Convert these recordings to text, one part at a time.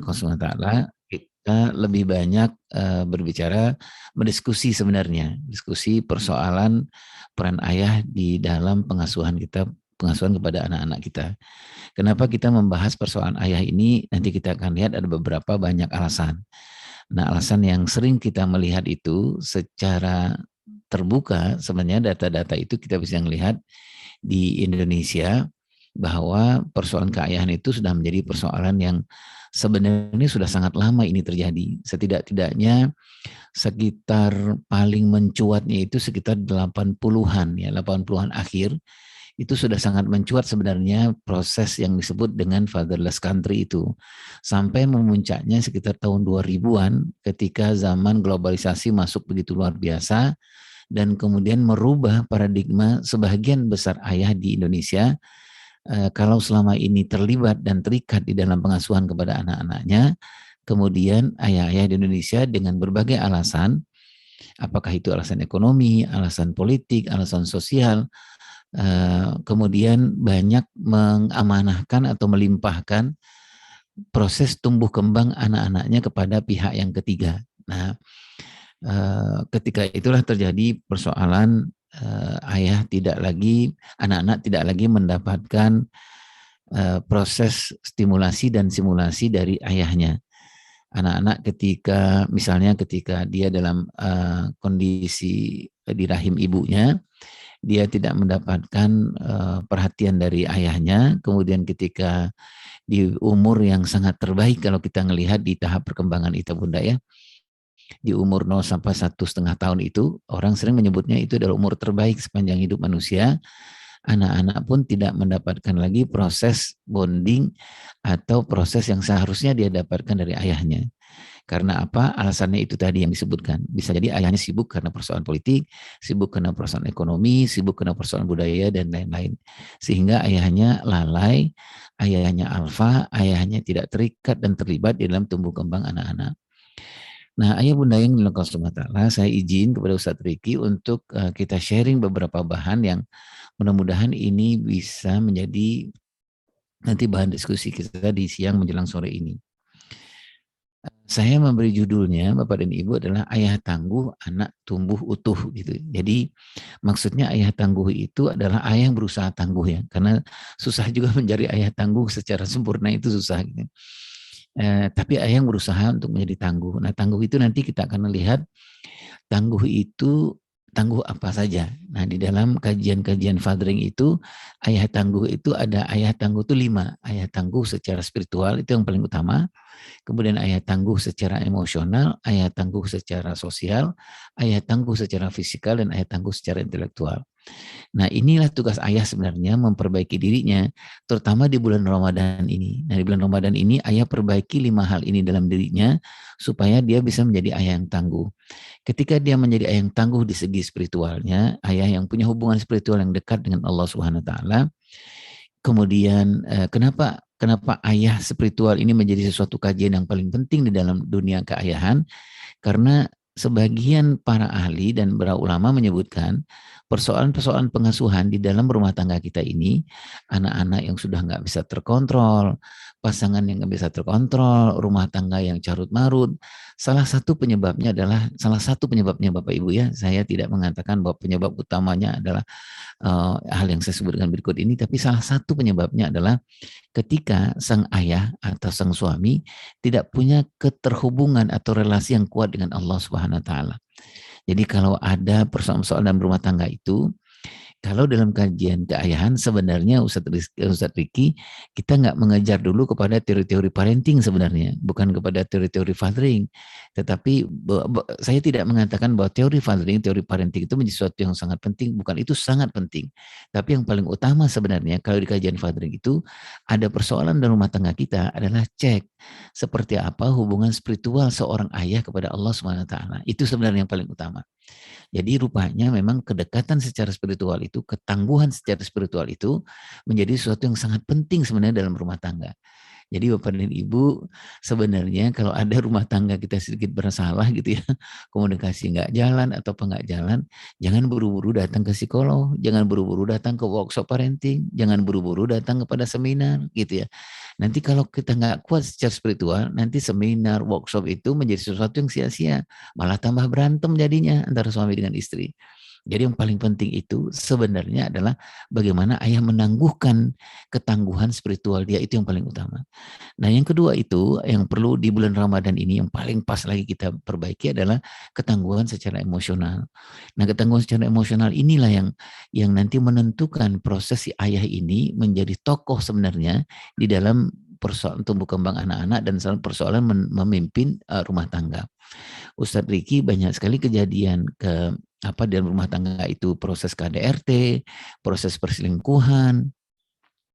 Allah kita lebih banyak berbicara, mendiskusi sebenarnya, diskusi persoalan peran ayah di dalam pengasuhan kita, pengasuhan kepada anak-anak kita. Kenapa kita membahas persoalan ayah ini? Nanti kita akan lihat ada beberapa banyak alasan. Nah, alasan yang sering kita melihat itu secara terbuka, sebenarnya data-data itu kita bisa melihat di Indonesia bahwa persoalan keayahan itu sudah menjadi persoalan yang sebenarnya sudah sangat lama ini terjadi. Setidak-tidaknya sekitar paling mencuatnya itu sekitar 80-an ya, 80-an akhir itu sudah sangat mencuat sebenarnya proses yang disebut dengan fatherless country itu. Sampai memuncaknya sekitar tahun 2000-an ketika zaman globalisasi masuk begitu luar biasa dan kemudian merubah paradigma sebagian besar ayah di Indonesia. Kalau selama ini terlibat dan terikat di dalam pengasuhan kepada anak-anaknya, kemudian ayah-ayah di Indonesia dengan berbagai alasan, apakah itu alasan ekonomi, alasan politik, alasan sosial, kemudian banyak mengamanahkan atau melimpahkan proses tumbuh kembang anak-anaknya kepada pihak yang ketiga. Nah, ketika itulah terjadi persoalan ayah tidak lagi, anak-anak tidak lagi mendapatkan proses stimulasi dan simulasi dari ayahnya. Anak-anak misalnya ketika dia dalam kondisi di rahim ibunya, dia tidak mendapatkan perhatian dari ayahnya, kemudian ketika di umur yang sangat terbaik kalau kita melihat di tahap perkembangan itu Bunda ya, di umur 0 sampai 1,5 tahun itu, orang sering menyebutnya itu adalah umur terbaik sepanjang hidup manusia. Anak-anak pun tidak mendapatkan lagi proses bonding atau proses yang seharusnya dia dapatkan dari ayahnya. Karena apa? Alasannya itu tadi yang disebutkan. Bisa jadi ayahnya sibuk karena persoalan politik, sibuk karena persoalan ekonomi, sibuk karena persoalan budaya, dan lain-lain. Sehingga ayahnya lalai, ayahnya alfa, ayahnya tidak terikat dan terlibat di dalam tumbuh kembang anak-anak. Nah, ayah bunda yang dilakukan Allah, saya izin kepada Ustadz Riki untuk kita sharing beberapa bahan yang mudah-mudahan ini bisa menjadi nanti bahan diskusi kita di siang menjelang sore ini. Saya memberi judulnya Bapak dan Ibu adalah ayah tangguh anak tumbuh utuh gitu. Jadi maksudnya ayah tangguh itu adalah ayah yang berusaha tangguh ya, karena susah juga mencari ayah tangguh secara sempurna itu susah gitu. Tapi ayah yang berusaha untuk menjadi tangguh. Nah, tangguh itu nanti kita akan lihat tangguh itu tangguh apa saja. Nah, di dalam kajian-kajian fathering itu, ayah tangguh itu ada ayah tangguh itu 5. Ayah tangguh secara spiritual itu yang paling utama. Kemudian ayah tangguh secara emosional, ayah tangguh secara sosial, ayah tangguh secara fisikal, dan ayah tangguh secara intelektual. Nah, inilah tugas ayah sebenarnya memperbaiki dirinya, terutama di bulan Ramadan ini. Nah, di bulan Ramadan ini ayah perbaiki 5 hal ini dalam dirinya supaya dia bisa menjadi ayah yang tangguh. Ketika dia menjadi ayah yang tangguh di segi spiritualnya, ayah yang punya hubungan spiritual yang dekat dengan Allah Subhanahu wa taala. Kemudian kenapa ayah spiritual ini menjadi sesuatu kajian yang paling penting di dalam dunia keayahan? Karena sebagian para ahli dan para ulama menyebutkan persoalan-persoalan pengasuhan di dalam rumah tangga kita ini, anak-anak yang sudah nggak bisa terkontrol, pasangan yang nggak bisa terkontrol, rumah tangga yang carut marut, salah satu penyebabnya Bapak Ibu ya, saya tidak mengatakan bahwa penyebab utamanya adalah hal yang saya sebutkan berikut ini, tapi salah satu penyebabnya adalah ketika sang ayah atau sang suami tidak punya keterhubungan atau relasi yang kuat dengan Allah Subhanahu wa taala. Jadi kalau ada persoalan-persoalan dalam rumah tangga itu, kalau dalam kajian keayahan sebenarnya Ustadz Riki, kita nggak mengejar dulu kepada teori-teori parenting sebenarnya, bukan kepada teori-teori fathering. Tetapi saya tidak mengatakan bahwa teori fathering, teori parenting itu menjadi sesuatu yang sangat penting, bukan, itu sangat penting. Tapi yang paling utama sebenarnya kalau di kajian fathering itu ada persoalan dalam rumah tangga kita adalah cek seperti apa hubungan spiritual seorang ayah kepada Allah SWT. Itu sebenarnya yang paling utama. Jadi rupanya memang kedekatan secara spiritual itu, ketangguhan secara spiritual itu menjadi sesuatu yang sangat penting sebenarnya dalam rumah tangga. Jadi Bapak dan Ibu, sebenarnya kalau ada rumah tangga kita sedikit bersalah gitu ya, komunikasi nggak jalan atau apa nggak jalan, jangan buru-buru datang ke psikolog, jangan buru-buru datang ke workshop parenting, jangan buru-buru datang kepada seminar gitu ya. Nanti kalau kita nggak kuat secara spiritual, nanti seminar, workshop itu menjadi sesuatu yang sia-sia, malah tambah berantem jadinya antara suami dengan istri. Jadi yang paling penting itu sebenarnya adalah bagaimana ayah menangguhkan ketangguhan spiritual dia, itu yang paling utama. Nah yang kedua itu yang perlu di bulan Ramadan ini yang paling pas lagi kita perbaiki adalah ketangguhan secara emosional. Nah ketangguhan secara emosional inilah yang nanti menentukan proses si ayah ini menjadi tokoh sebenarnya di dalam persoalan tumbuh kembang anak-anak dan persoalan memimpin rumah tangga. Ustadz Riki banyak sekali kejadian dalam rumah tangga itu proses KDRT, proses perselingkuhan,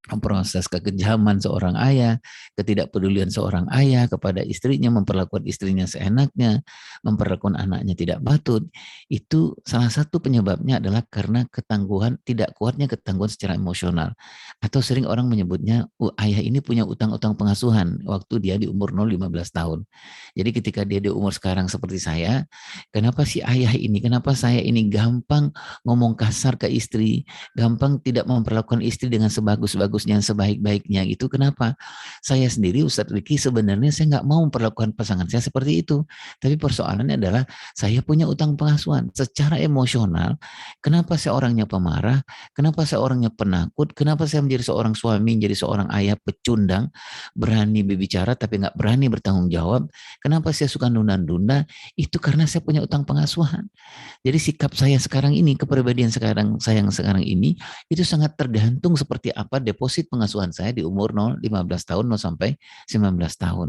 proses kekejaman seorang ayah, ketidakpedulian seorang ayah kepada istrinya, memperlakukan istrinya seenaknya, memperlakukan anaknya tidak patut, itu salah satu penyebabnya adalah karena ketangguhan, tidak kuatnya ketangguhan secara emosional. Atau sering orang menyebutnya, ayah ini punya utang-utang pengasuhan waktu dia di umur 0-15 tahun. Jadi ketika dia di umur sekarang seperti saya, kenapa si ayah ini, kenapa saya ini gampang ngomong kasar ke istri, gampang tidak memperlakukan istri dengan sebagus-bagusnya, sebaik-baiknya itu. Kenapa? Saya sendiri Ustadz Riki sebenarnya saya nggak mau memperlakukan pasangan saya seperti itu. Tapi persoalannya adalah saya punya utang pengasuhan secara emosional. Kenapa saya orangnya pemarah? Kenapa saya orangnya penakut? Kenapa saya menjadi seorang suami, menjadi seorang ayah pecundang, berani berbicara tapi nggak berani bertanggung jawab? Kenapa saya suka nunda-nunda? Itu karena saya punya utang pengasuhan. Jadi sikap saya sekarang ini, kepribadian saya yang sekarang ini, itu sangat tergantung seperti apa deposit pengasuhan saya di umur 0-15 tahun 0 sampai 19 tahun.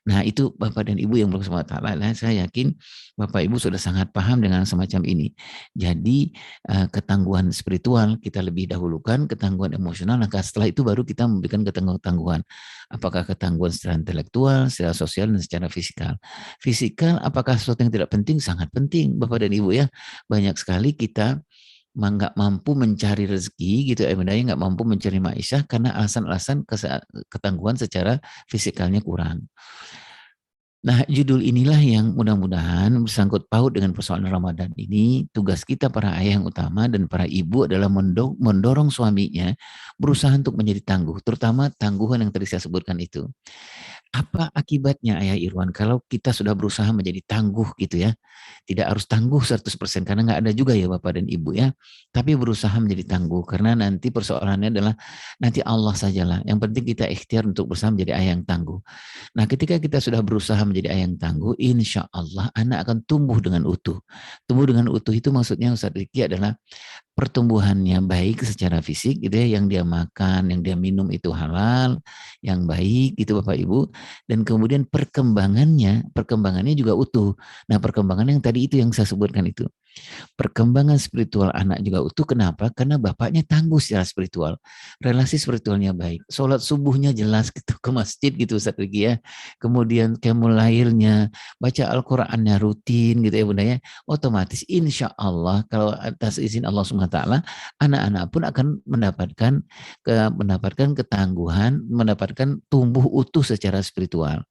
Nah itu Bapak dan Ibu yang bersama Ta'ala, saya yakin Bapak Ibu sudah sangat paham dengan semacam ini. Jadi ketangguhan spiritual kita lebih dahulukan, ketangguhan emosional, nah setelah itu baru kita memberikan ketangguhan. Apakah ketangguhan secara intelektual, secara sosial, dan secara fisikal. Fisikal apakah sesuatu yang tidak penting? Sangat penting Bapak dan Ibu ya. Banyak sekali kita nggak mampu mencari rezeki gitu ya, nggak mampu mencari maisha karena alasan-alasan ketangguhan secara fisikalnya kurang. Nah, judul inilah yang mudah-mudahan bersangkut paut dengan persoalan Ramadan ini. Tugas kita para ayah yang utama dan para ibu adalah mendorong suaminya berusaha untuk menjadi tangguh, terutama tangguhan yang tadi saya sebutkan itu. Apa akibatnya Ayah Irwan kalau kita sudah berusaha menjadi tangguh gitu ya? Tidak harus tangguh 100% karena nggak ada juga ya Bapak dan Ibu ya. Tapi berusaha menjadi tangguh karena nanti persoalannya adalah nanti Allah sajalah. Yang penting kita ikhtiar untuk berusaha menjadi ayah yang tangguh. Nah ketika kita sudah berusaha menjadi ayah yang tangguh, insya Allah anak akan tumbuh dengan utuh. Tumbuh dengan utuh itu maksudnya Ustaz Riki adalah pertumbuhannya baik secara fisik gitu ya, yang dia makan, yang dia minum itu halal, yang baik gitu Bapak Ibu, dan kemudian perkembangannya juga utuh. Nah, perkembangan yang tadi itu yang saya sebutkan itu. Perkembangan spiritual anak juga utuh. Kenapa? Karena bapaknya tangguh secara spiritual. Relasi spiritualnya baik. Sholat subuhnya jelas gitu ke masjid gitu Ustaz Riki ya. Kemudian kemul lahirnya, baca Al-Qur'annya rutin gitu ya Bunda ya. Otomatis insya Allah kalau atas izin Allah SWT, anak-anak pun akan mendapatkan ketangguhan, mendapatkan tumbuh utuh secara spiritual.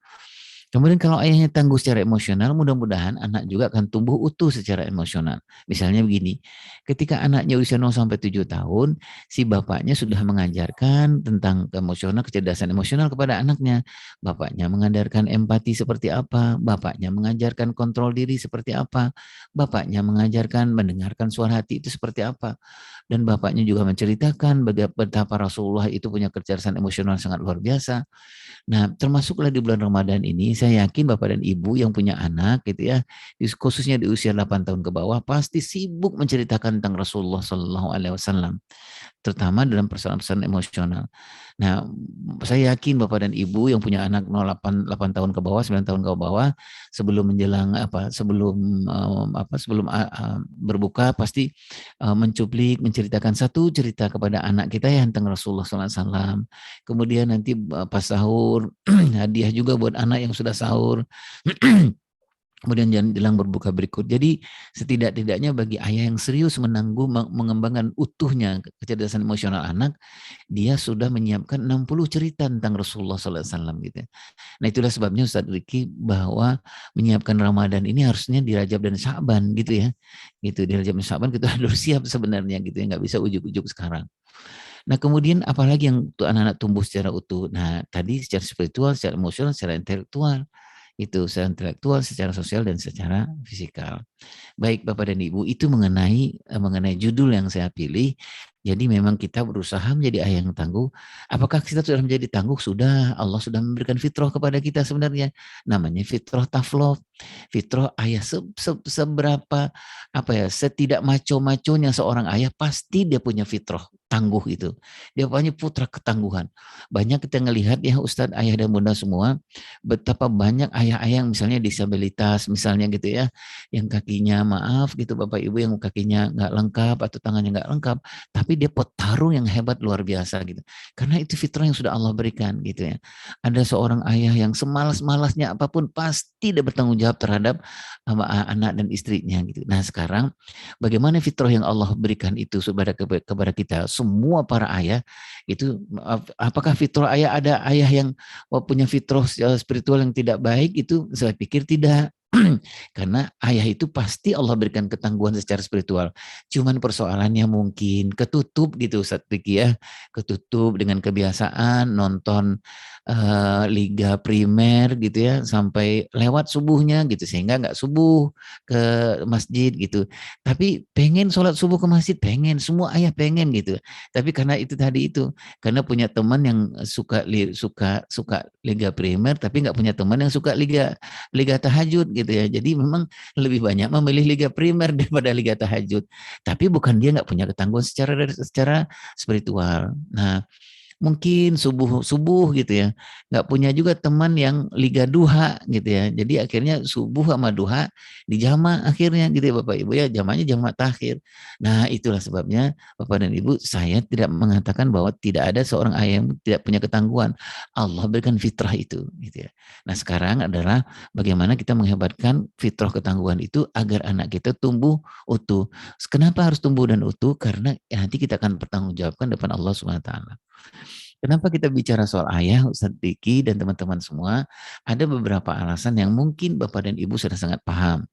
Kemudian kalau ayahnya tangguh secara emosional, mudah-mudahan anak juga akan tumbuh utuh secara emosional. Misalnya begini, ketika anaknya usia 0 sampai 7 tahun, si bapaknya sudah mengajarkan tentang emosional, kecerdasan emosional kepada anaknya. Bapaknya mengajarkan empati seperti apa, bapaknya mengajarkan kontrol diri seperti apa, bapaknya mengajarkan mendengarkan suara hati itu seperti apa. Dan bapaknya juga menceritakan betapa Rasulullah itu punya kecerdasan emosional sangat luar biasa. Nah, termasuklah di bulan Ramadan ini, saya yakin Bapak dan Ibu yang punya anak gitu ya, khususnya di usia 8 tahun ke bawah, pasti sibuk menceritakan tentang Rasulullah Shallallahu Alaihi Wasallam, terutama dalam persoalan-persoalan emosional. Nah, saya yakin Bapak dan Ibu yang punya anak 8 tahun ke bawah, 9 tahun ke bawah, sebelum menjelang sebelum berbuka pasti menceritakan satu cerita kepada anak kita ya tentang Rasulullah SAW. Kemudian nanti pas sahur hadiah juga buat anak yang sudah sahur. kemudian jelang berbuka berikut. Jadi setidak-tidaknya bagi ayah yang serius mengembangkan utuhnya kecerdasan emosional anak, dia sudah menyiapkan 60 cerita tentang Rasulullah SAW gitu. Nah itulah sebabnya Ustadz Riki bahwa menyiapkan Ramadan ini harusnya di Rajab dan Syaban gitu ya. Gitu di Rajab dan Syaban kita harus siap sebenarnya gitu ya, nggak bisa ujuk-ujuk sekarang. Nah kemudian apalagi yang untuk anak-anak tumbuh secara utuh. Nah tadi secara spiritual, secara emosional, secara intelektual itu secara intelektual, secara sosial dan secara fisikal. Baik Bapak dan Ibu, itu mengenai judul yang saya pilih. Jadi memang kita berusaha menjadi ayah yang tangguh. Apakah kita sudah menjadi tangguh? Sudah, Allah sudah memberikan fitrah kepada kita sebenarnya. Namanya fitrah taflov. Fitrah ayah seberapa apa ya, setidak maco-maconya seorang ayah pasti dia punya fitrah tangguh itu. Dia punya putra ketangguhan. Banyak kita ngelihat ya Ustadz, ayah dan bunda semua, betapa banyak ayah-ayah yang misalnya disabilitas misalnya gitu ya, yang kakinya maaf gitu Bapak Ibu, yang kakinya nggak lengkap atau tangannya nggak lengkap, tapi dia petarung yang hebat luar biasa gitu. Karena itu fitrah yang sudah Allah berikan gitu ya. Ada seorang ayah yang semalas-malasnya apapun pasti dia bertanggung jawab terhadap anak dan istrinya gitu. Nah sekarang bagaimana fitrah yang Allah berikan itu kepada kita semua para ayah itu, apakah fitrah ayah, ada ayah yang punya fitrah spiritual yang tidak baik? Itu saya pikir tidak. Karena ayah itu pasti Allah berikan ketangguhan secara spiritual. Cuman persoalannya mungkin ketutup gitu Ustaz Riki ya. Ketutup dengan kebiasaan nonton Liga Primer gitu ya sampai lewat subuhnya gitu, sehingga nggak subuh ke masjid gitu. Tapi pengen sholat subuh ke masjid, pengen, semua ayah pengen gitu. Tapi karena itu tadi itu, karena punya teman yang suka Liga Primer, tapi nggak punya teman yang suka Liga Liga Tahajud gitu ya. Jadi memang lebih banyak memilih Liga Primer daripada Liga Tahajud. Tapi bukan dia nggak punya ketangguhan secara spiritual. Nah, mungkin subuh subuh gitu ya, nggak punya juga teman yang liga duha gitu ya, jadi akhirnya subuh sama duha dijama akhirnya gitu ya Bapak Ibu ya, jamanya jama takhir. Nah itulah sebabnya Bapak dan Ibu, saya tidak mengatakan bahwa tidak ada seorang ayah yang tidak punya ketangguhan. Allah berikan fitrah itu gitu ya. Nah sekarang adalah bagaimana kita menghebatkan fitrah ketangguhan itu agar anak kita tumbuh utuh. Kenapa harus tumbuh dan utuh? Karena nanti kita akan bertanggungjawabkan depan Allah Subhanahu Wa Taala. Kenapa kita bicara soal ayah, Ustadz Diki dan teman-teman semua? Ada beberapa alasan yang mungkin Bapak dan Ibu sudah sangat paham.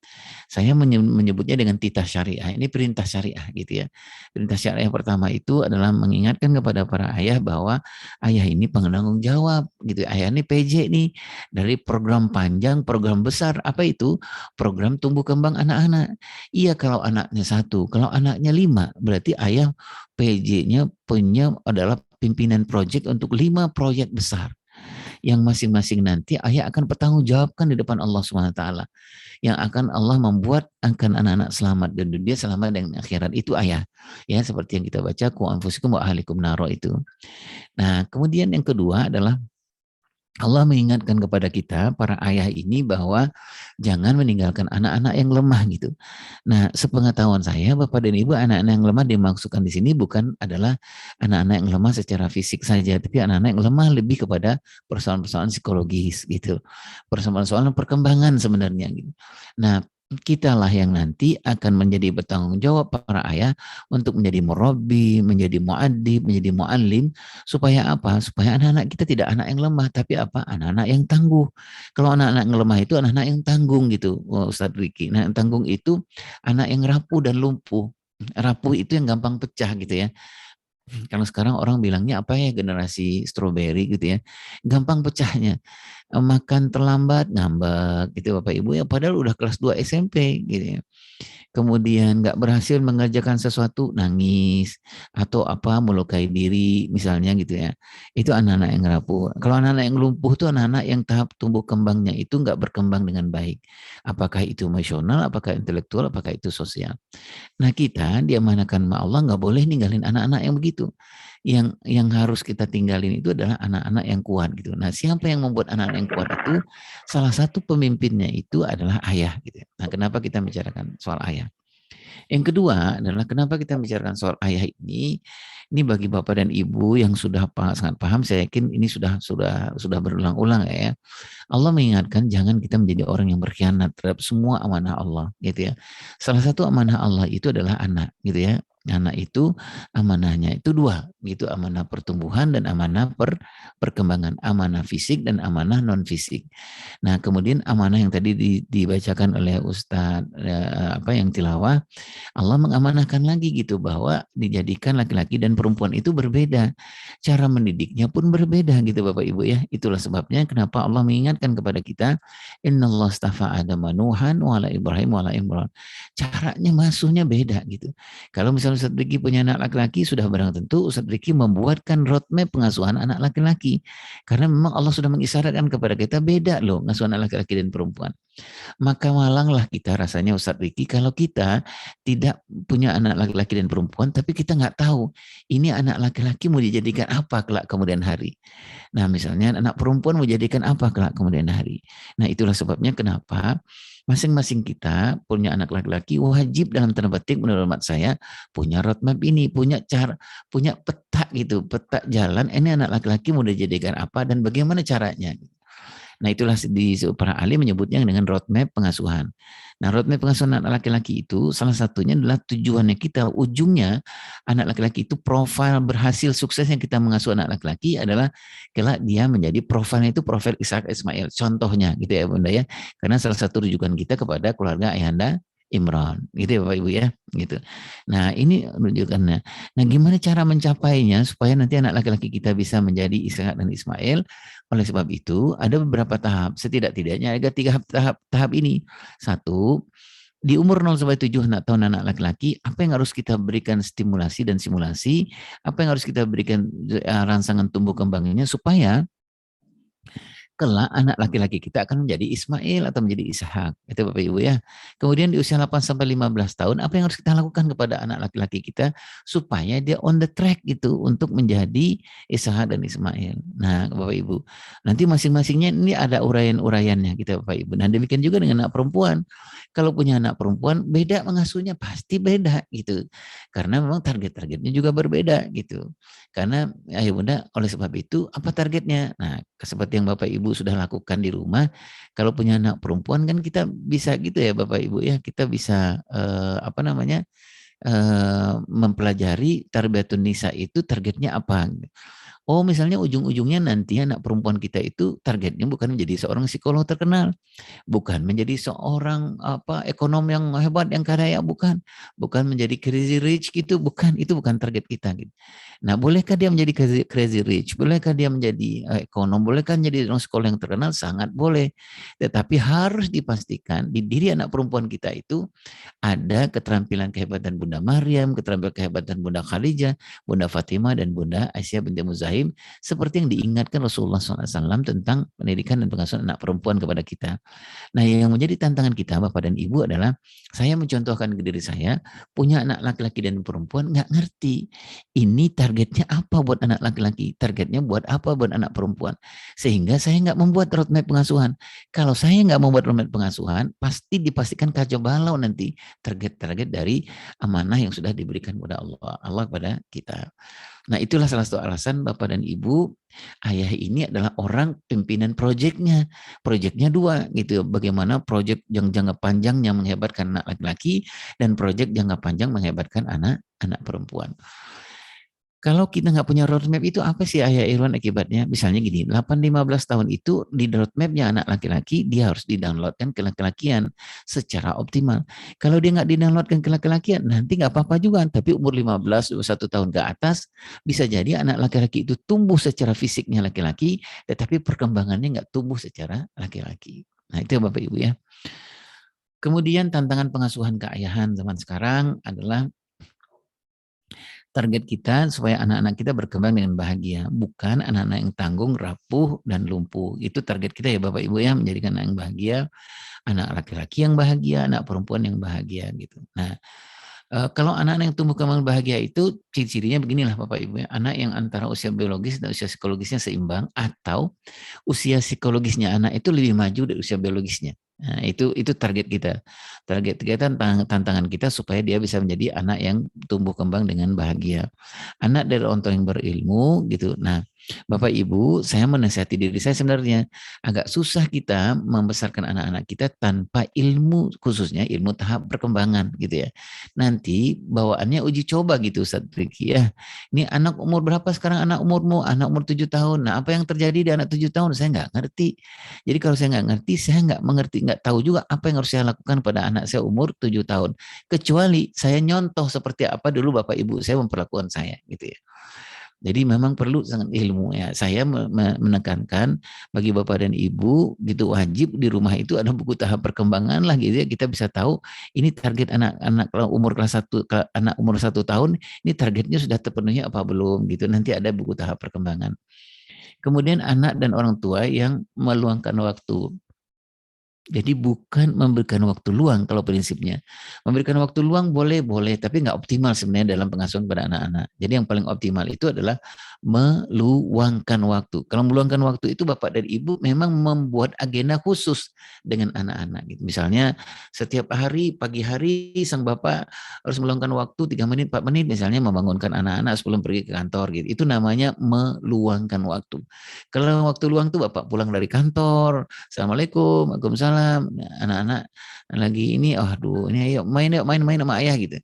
Saya menyebutnya dengan titah syariah. Ini perintah syariah gitu ya. Perintah syariah pertama itu adalah mengingatkan kepada para ayah bahwa ayah ini penanggung jawab gitu. Ayah ini PJ nih dari program panjang, program besar. Apa itu? Program tumbuh kembang anak-anak. Iya kalau anaknya satu, kalau anaknya 5, berarti ayah PJ-nya punya adalah pimpinan proyek untuk 5 proyek besar yang masing-masing nanti ayah akan bertanggungjawabkan di depan Allah Subhanahu wa taala, yang akan Allah membuat akan anak-anak selamat dan dunia selamat dan akhirat itu ayah. Ya seperti yang kita baca ku anfusikum wa ahlikum naro itu. Nah, kemudian yang kedua adalah Allah mengingatkan kepada kita, para ayah ini, bahwa jangan meninggalkan anak-anak yang lemah gitu. Nah, sepengetahuan saya, Bapak dan Ibu, anak-anak yang lemah dimaksudkan di sini bukan adalah anak-anak yang lemah secara fisik saja, tapi anak-anak yang lemah lebih kepada persoalan-persoalan psikologis gitu. Persoalan-persoalan perkembangan sebenarnya gitu. Nah, kitalah yang nanti akan menjadi bertanggung jawab para ayah untuk menjadi murabi, menjadi muadib, menjadi muallim. Supaya apa? Supaya anak-anak kita tidak anak yang lemah, tapi apa? Anak-anak yang tangguh. Kalau anak-anak yang lemah itu anak-anak yang tanggung gitu, Ustadz Riki. Nah, yang tanggung itu anak yang rapuh dan lumpuh. Rapuh itu yang gampang pecah gitu ya. Karena sekarang orang bilangnya apa ya, generasi stroberi gitu ya. Gampang pecahnya. Makan terlambat, ngambek gitu Bapak Ibu ya. Padahal udah kelas 2 SMP gitu ya. Kemudian nggak berhasil mengerjakan sesuatu, nangis atau apa, melukai diri misalnya gitu ya. Itu anak-anak yang rapuh. Kalau anak-anak yang lumpuh itu anak-anak yang tahap tumbuh kembangnya itu nggak berkembang dengan baik. Apakah itu emosional, apakah intelektual, apakah itu sosial. Nah kita diamanahkan sama Allah nggak boleh ninggalin anak-anak yang begitu. Yang harus kita tinggalin itu adalah anak-anak yang kuat gitu. Nah siapa yang membuat anak-anak yang kuat itu? Salah satu pemimpinnya itu adalah ayah gitu. Nah kenapa kita bicarakan soal ayah? Yang kedua adalah kenapa kita bicarakan soal ayah ini bagi bapak dan ibu yang sudah sangat paham, saya yakin ini sudah berulang-ulang ya. Allah mengingatkan jangan kita menjadi orang yang berkhianat terhadap semua amanah Allah gitu ya. Salah satu amanah Allah itu adalah anak gitu ya. Anak itu amanahnya itu dua gitu, amanah pertumbuhan dan amanah perkembangan, amanah fisik dan amanah non fisik. Nah, kemudian amanah yang tadi dibacakan oleh Ustadz apa yang tilawah, Allah mengamanahkan lagi gitu bahwa dijadikan laki-laki dan perempuan itu berbeda. Cara mendidiknya pun berbeda gitu Bapak Ibu ya. Itulah sebabnya kenapa Allah mengingatkan kepada kita, Innallah astafa Adam Nuhan wala Ibrahim wala Imran. Caranya masuknya beda gitu. Kalau misalnya Ustadz Riki punya anak laki-laki, sudah barang tentu Ustadz Riki membuatkan roadmap pengasuhan anak laki-laki. Karena memang Allah sudah mengisyaratkan kepada kita beda loh ngasuh anak laki-laki dan perempuan. Maka malanglah kita rasanya Ustadz Riki kalau kita tidak punya anak laki-laki dan perempuan, tapi kita nggak tahu ini anak laki-laki mau dijadikan apa kelak kemudian hari. Nah misalnya anak perempuan mau dijadikan apa kelak kemudian hari. Nah itulah sebabnya kenapa masing-masing kita punya anak laki-laki wajib dalam tanda petik menurut hemat saya punya roadmap ini, punya cara, punya peta gitu, peta jalan ini anak laki-laki mau dijadikan apa dan bagaimana caranya. Nah itulah di para ahli menyebutnya dengan roadmap pengasuhan. Nah roadmap pengasuhan anak laki-laki itu salah satunya adalah tujuannya kita, ujungnya anak laki-laki itu profil berhasil sukses yang kita mengasuh anak laki-laki adalah kelak dia menjadi profilnya itu profil Ishak Ismail. Contohnya gitu ya Bunda ya. Karena salah satu rujukan kita kepada keluarga Ayahanda Imran, gitu ya Bapak Ibu ya, gitu. Nah ini rujukannya. Nah gimana cara mencapainya supaya nanti anak laki-laki kita bisa menjadi Ishak dan Ismail? Oleh sebab itu, ada beberapa tahap, setidak-tidaknya ada tiga tahap ini. Satu, di umur 0 sampai 7 tahun anak laki-laki, apa yang harus kita berikan stimulasi dan simulasi, apa yang harus kita berikan rangsangan tumbuh kembangnya supaya kelak anak laki-laki kita akan menjadi Ismail atau menjadi Ishak. Itu Bapak Ibu ya. Kemudian di usia 8 sampai 15 tahun, apa yang harus kita lakukan kepada anak laki-laki kita supaya dia on the track gitu untuk menjadi Ishak dan Ismail. Nah, Bapak Ibu. Nanti masing-masingnya ini ada uraian-uraiannya gitu Bapak Ibu. Nah, demikian juga dengan anak perempuan. Kalau punya anak perempuan, beda mengasuhnya pasti beda gitu. Karena memang target-targetnya juga berbeda gitu. Karena ayah bunda oleh sebab itu apa targetnya? Nah seperti yang Bapak Ibu sudah lakukan di rumah, kalau punya anak perempuan kan kita bisa gitu ya Bapak Ibu ya, kita bisa apa namanya mempelajari tarbiyatun nisa itu targetnya apa. Oh misalnya ujung-ujungnya nanti anak perempuan kita itu targetnya bukan menjadi seorang psikolog terkenal, bukan menjadi seorang ekonom yang hebat yang kaya, bukan menjadi crazy rich gitu, bukan, itu bukan target kita gitu. Nah bolehkah dia menjadi crazy rich, bolehkah dia menjadi ekonom, bolehkah menjadi orang sekolah yang terkenal, sangat boleh, tetapi harus dipastikan di diri anak perempuan kita itu ada keterampilan kehebatan Bunda Maryam, keterampilan kehebatan Bunda Khadijah, Bunda Fatimah, dan Bunda Aisyah binti Muzahim, seperti yang diingatkan Rasulullah SAW tentang pendidikan dan pengasuhan anak perempuan kepada kita. Nah, yang menjadi tantangan kita, Bapak dan Ibu, adalah saya mencontohkan ke diri saya, punya anak laki-laki dan perempuan, nggak ngerti. Ini targetnya apa buat anak laki-laki, targetnya buat apa buat anak perempuan. Sehingga saya nggak membuat roadmap pengasuhan. Kalau saya nggak membuat roadmap pengasuhan, pasti dipastikan kacau balau nanti target-target dari amanah yang sudah diberikan kepada Allah kepada kita. Nah itulah salah satu alasan Bapak dan Ibu, ayah ini adalah orang pimpinan proyeknya. Proyeknya dua gitu, bagaimana proyek yang jangka panjangnya menghebatkan anak laki-laki dan proyek jangka panjang menghebatkan anak perempuan. Kalau kita nggak punya roadmap itu apa sih Ayah Irwan akibatnya? Misalnya gini, 8-15 tahun itu di roadmapnya anak laki-laki, dia harus didownloadkan ke laki-lakian secara optimal. Kalau dia nggak didownloadkan ke laki-lakian, nanti nggak apa-apa juga. Tapi umur 15, 21 tahun ke atas, bisa jadi anak laki-laki itu tumbuh secara fisiknya laki-laki, tetapi perkembangannya nggak tumbuh secara laki-laki. Nah itu Bapak Ibu ya. Kemudian tantangan pengasuhan keayahan zaman sekarang adalah target kita supaya anak-anak kita berkembang dengan bahagia, bukan anak-anak yang tanggung, rapuh, dan lumpuh. Itu target kita ya Bapak Ibu ya, menjadikan anak yang bahagia, anak laki-laki yang bahagia, anak perempuan yang bahagia gitu. Nah, kalau anak-anak yang tumbuh kembang bahagia itu ciri-cirinya beginilah Bapak Ibu ya, anak yang antara usia biologis dan usia psikologisnya seimbang, atau usia psikologisnya anak itu lebih maju dari usia biologisnya. Nah, itu target kita. Target kita tantangan kita supaya dia bisa menjadi anak yang tumbuh kembang dengan bahagia. Anak dari orang tua yang berilmu gitu. Nah, Bapak Ibu, saya menasihati diri saya sebenarnya agak susah kita membesarkan anak-anak kita tanpa ilmu, khususnya ilmu tahap perkembangan gitu ya. Nanti bawaannya uji coba gitu Ustaz Riki ya. Ini anak umur berapa sekarang, anak umurmu? Anak umur 7 tahun. Nah, apa yang terjadi di anak 7 tahun? Saya nggak ngerti. Jadi kalau saya nggak ngerti, saya nggak mengerti, nggak tahu juga apa yang harus saya lakukan pada anak saya umur 7 tahun. Kecuali saya nyontoh seperti apa dulu Bapak Ibu saya memperlakukan saya gitu ya. Jadi memang perlu sangat ilmu ya. Saya menekankan bagi Bapak dan Ibu gitu wajib di rumah itu ada buku tahap perkembangan lah gitu ya. Kita bisa tahu ini target anak-anak umur kelas 1, anak umur 1 tahun ini targetnya sudah terpenuhi apa belum gitu. Nanti ada buku tahap perkembangan. Kemudian anak dan orang tua yang meluangkan waktu. Jadi bukan memberikan waktu luang kalau prinsipnya. Memberikan waktu luang boleh, tapi nggak optimal sebenarnya dalam pengasuhan pada anak-anak. Jadi yang paling optimal itu adalah meluangkan waktu. Kalau meluangkan waktu itu Bapak dan Ibu memang membuat agenda khusus dengan anak-anak. Gitu. Misalnya setiap hari, pagi hari sang Bapak harus meluangkan waktu 3 menit, 4 menit misalnya membangunkan anak-anak sebelum pergi ke kantor. Gitu. Itu namanya meluangkan waktu. Kalau waktu luang tuh Bapak pulang dari kantor, Assalamualaikum, Waalaikumsalam. Anak-anak lagi ini, aduh, ini ayo main sama ayah gitu.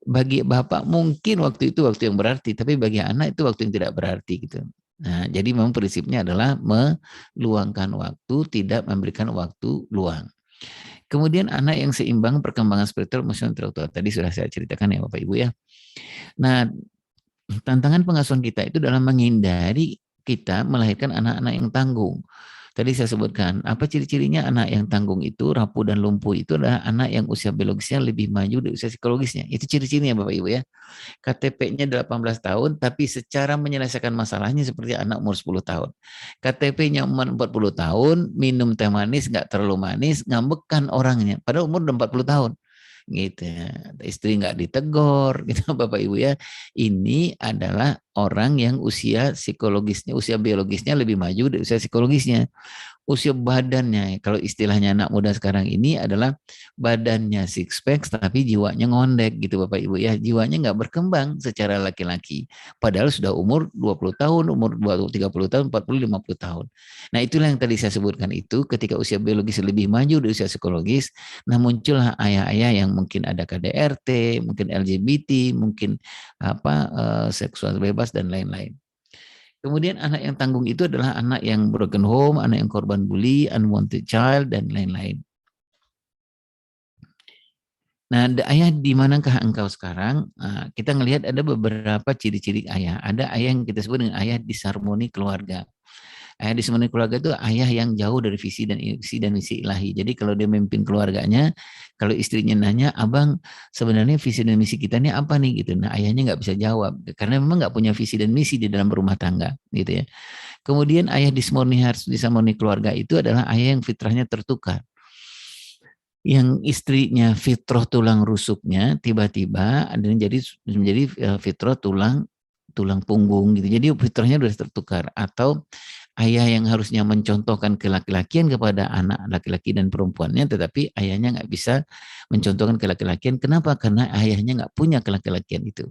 Bagi bapak mungkin waktu itu waktu yang berarti, tapi bagi anak itu waktu yang tidak berarti gitu. Nah, jadi memang prinsipnya adalah meluangkan waktu, tidak memberikan waktu luang. Kemudian anak yang seimbang perkembangan spiritual, emosional, intelektual. Tadi sudah saya ceritakan ya Bapak Ibu ya. Nah, tantangan pengasuhan kita itu dalam menghindari kita melahirkan anak-anak yang tanggung. Tadi saya sebutkan, apa ciri-cirinya anak yang tanggung itu, rapuh dan lumpuh itu adalah anak yang usia biologisnya lebih maju dari usia psikologisnya. Itu ciri-cirinya Bapak Ibu ya. KTP-nya 18 tahun, tapi secara menyelesaikan masalahnya seperti anak umur 10 tahun. KTP-nya umur 40 tahun, minum teh manis, nggak terlalu manis, ngambekan orangnya. Padahal umur udah 40 tahun gitu ya. Istri nggak ditegor gitu Bapak Ibu ya. Ini adalah orang yang usia psikologisnya, usia biologisnya lebih maju dari usia psikologisnya. Usia badannya, kalau istilahnya anak muda sekarang ini adalah badannya six pack tapi jiwanya ngondek gitu Bapak Ibu ya. Jiwanya nggak berkembang secara laki-laki. Padahal sudah umur 20 tahun, umur 30 tahun, 40, 50 tahun. Nah itulah yang tadi saya sebutkan itu ketika usia biologis lebih maju dari usia psikologis, nah muncullah ayah-ayah yang mungkin ada KDRT, mungkin LGBT, mungkin seksual bebas dan lain-lain. Kemudian anak yang tanggung itu adalah anak yang broken home, anak yang korban bully, unwanted child, dan lain-lain. Nah, ayah di manakah engkau sekarang? Nah, kita ngelihat ada beberapa ciri-ciri ayah. Ada ayah yang kita sebut dengan ayah disharmoni keluarga. Ayah disharmoni keluarga itu ayah yang jauh dari visi dan misi ilahi. Jadi kalau dia memimpin keluarganya, kalau istrinya nanya, abang sebenarnya visi dan misi kita ini apa nih gitu. Nah ayahnya nggak bisa jawab karena memang nggak punya visi dan misi di dalam berumah tangga gitu ya. Kemudian ayah disharmoni keluarga itu adalah ayah yang fitrahnya tertukar. Yang istrinya fitrah tulang rusuknya tiba-tiba ada menjadi fitrah tulang punggung gitu. Jadi fitrahnya sudah tertukar. Atau ayah yang harusnya mencontohkan kelaki-lakian kepada anak laki-laki dan perempuannya, tetapi ayahnya nggak bisa mencontohkan kelaki-lakian. Kenapa? Karena ayahnya nggak punya kelaki-lakian itu.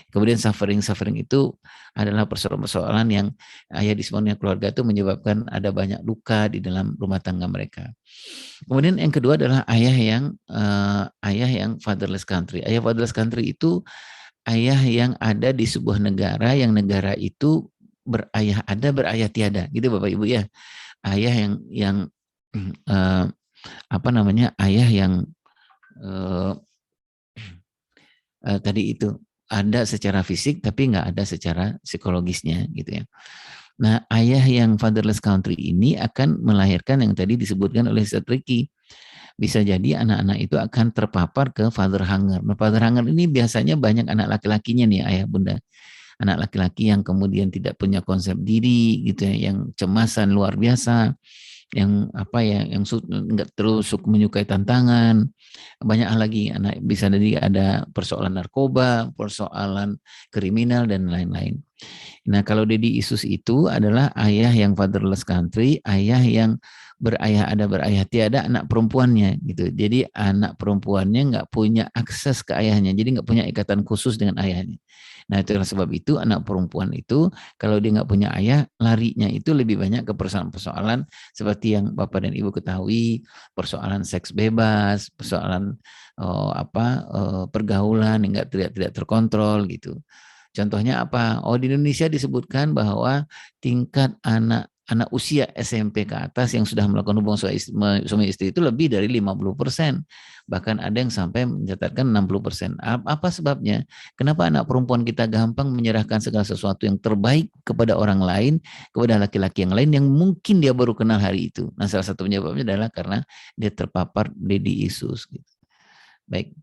Kemudian suffering itu adalah persoalan-persoalan yang ayah di semuanya keluarga itu menyebabkan ada banyak luka di dalam rumah tangga mereka. Kemudian yang kedua adalah ayah yang fatherless country. Ayah fatherless country itu ayah yang ada di sebuah negara yang negara itu berayah ada berayah tiada, gitu Bapak Ibu ya. Ayah yang ayah yang tadi itu ada secara fisik tapi nggak ada secara psikologisnya gitu ya. Nah, ayah yang fatherless country ini akan melahirkan yang tadi disebutkan oleh Ustaz Riki. Bisa jadi anak-anak itu akan terpapar ke father hunger. Nah, father hunger ini biasanya banyak anak laki-lakinya nih ayah bunda. Anak laki-laki yang kemudian tidak punya konsep diri gitu ya, yang cemasan luar biasa, yang nggak terus menyukai tantangan. Banyak hal lagi, anak bisa jadi ada persoalan narkoba, persoalan kriminal dan lain-lain. Nah, kalau daddy issues itu adalah ayah yang fatherless country, ayah yang berayah ada berayah tiada, anak perempuannya gitu. Jadi anak perempuannya nggak punya akses ke ayahnya, jadi nggak punya ikatan khusus dengan ayahnya. Nah, itulah sebab itu anak perempuan itu kalau dia nggak punya ayah, larinya itu lebih banyak ke persoalan-persoalan seperti yang Bapak dan Ibu ketahui, persoalan seks bebas, persoalan pergaulan yang nggak tidak terkontrol gitu. Contohnya apa? Oh, di Indonesia disebutkan bahwa tingkat anak usia SMP ke atas yang sudah melakukan hubungan suami istri itu lebih dari 50%. Bahkan ada yang sampai mencatatkan 60%. Apa sebabnya? Kenapa anak perempuan kita gampang menyerahkan segala sesuatu yang terbaik kepada orang lain, kepada laki-laki yang lain yang mungkin dia baru kenal hari itu. Nah, salah satu penyebabnya adalah karena dia terpapar daddy issues. Gitu. Baik.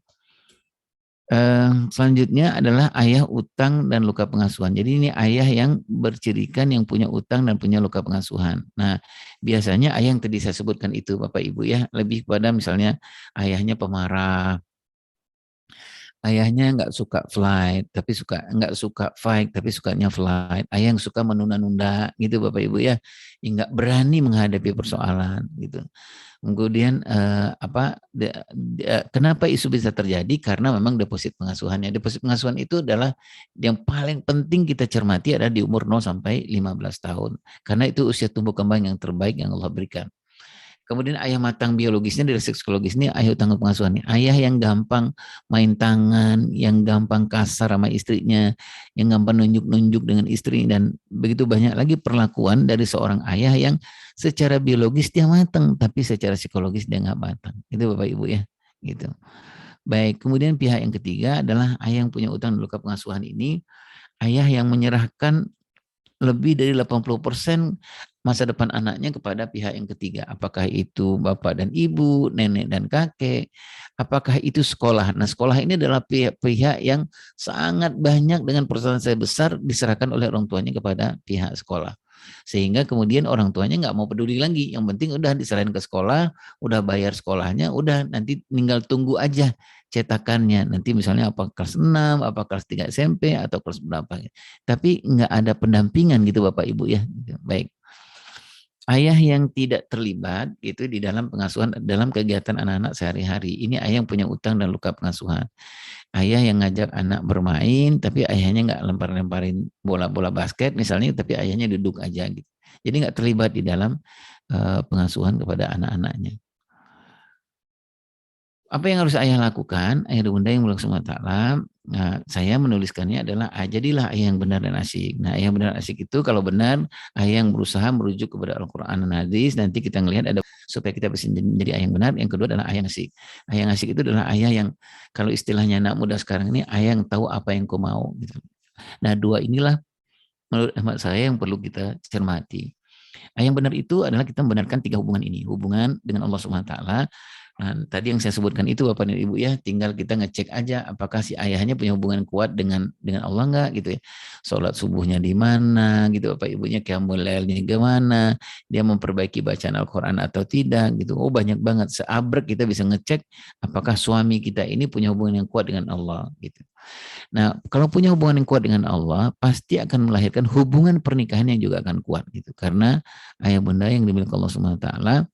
Selanjutnya adalah ayah utang dan luka pengasuhan. Jadi ini ayah yang bercirikan yang punya utang dan punya luka pengasuhan. Nah, biasanya ayah yang tadi saya sebutkan itu Bapak Ibu ya, lebih pada misalnya ayahnya pemarah, ayahnya nggak suka flight, tapi nggak suka fight, tapi sukanya flight. Ayah yang suka menunda-nunda gitu Bapak Ibu ya, yang nggak berani menghadapi persoalan gitu. Kemudian kenapa isu bisa terjadi? Karena memang deposit pengasuhannya. Deposit pengasuhan itu adalah yang paling penting kita cermati adalah di umur 0 sampai 15 tahun. Karena itu usia tumbuh kembang yang terbaik yang Allah berikan. Kemudian ayah matang biologisnya dari segi psikologisnya ayah utang pengasuhannya. Ayah yang gampang main tangan, yang gampang kasar sama istrinya, yang gampang nunjuk-nunjuk dengan istri dan begitu banyak lagi perlakuan dari seorang ayah yang secara biologis dia matang tapi secara psikologis dia nggak matang. Itu Bapak Ibu ya, gitu. Baik, kemudian pihak yang ketiga adalah ayah yang punya utang dan luka pengasuhan ini, ayah yang menyerahkan lebih dari 80% masa depan anaknya kepada pihak yang ketiga. Apakah itu bapak dan ibu, nenek dan kakek, apakah itu sekolah. Nah, sekolah ini adalah pihak yang sangat banyak dengan persentase besar diserahkan oleh orang tuanya kepada pihak sekolah. Sehingga kemudian orang tuanya nggak mau peduli lagi. Yang penting udah diserahin ke sekolah, udah bayar sekolahnya, udah nanti tinggal tunggu aja cetakannya. Nanti misalnya apa kelas 6, apa kelas 3 SMP, atau kelas berapa. Tapi nggak ada pendampingan gitu Bapak Ibu ya. Baik. Ayah yang tidak terlibat itu di dalam pengasuhan dalam kegiatan anak-anak sehari-hari. Ini ayah yang punya utang dan luka pengasuhan. Ayah yang ngajak anak bermain, tapi ayahnya nggak lempar-lemparin bola-bola basket misalnya, tapi ayahnya duduk aja gitu. Jadi nggak terlibat di dalam pengasuhan kepada anak-anaknya. Apa yang harus ayah lakukan? Ayah bunda yang mulia subhanahu wa ta'ala, nah, saya menuliskannya adalah jadilah ayah yang benar dan asyik. Nah, ayah yang benar dan asyik itu kalau benar, ayah yang berusaha merujuk kepada Al-Quran dan Hadis, nanti kita ngelihat ada supaya kita bisa menjadi ayah yang benar. Yang kedua adalah ayah yang asyik. Ayah yang asyik itu adalah ayah yang kalau istilahnya anak muda sekarang ini, ayah yang tahu apa yang kau mau. Gitu. Nah, dua inilah menurut hemat saya yang perlu kita cermati. Ayah yang benar itu adalah kita membenarkan tiga hubungan ini. Hubungan dengan Allah Subhanahu wa taala. Nah, tadi yang saya sebutkan itu Bapak dan Ibu ya, tinggal kita ngecek aja apakah si ayahnya punya hubungan kuat dengan Allah enggak gitu ya. Sholat subuhnya di mana gitu Bapak Ibunya, qiyamul lailnya gimana, dia memperbaiki bacaan Al-Qur'an atau tidak gitu. Oh, banyak banget seabrek kita bisa ngecek apakah suami kita ini punya hubungan yang kuat dengan Allah gitu. Nah, kalau punya hubungan yang kuat dengan Allah, pasti akan melahirkan hubungan pernikahan yang juga akan kuat gitu. Karena ayah bunda yang dimiliki Allah Subhanahu wa taala,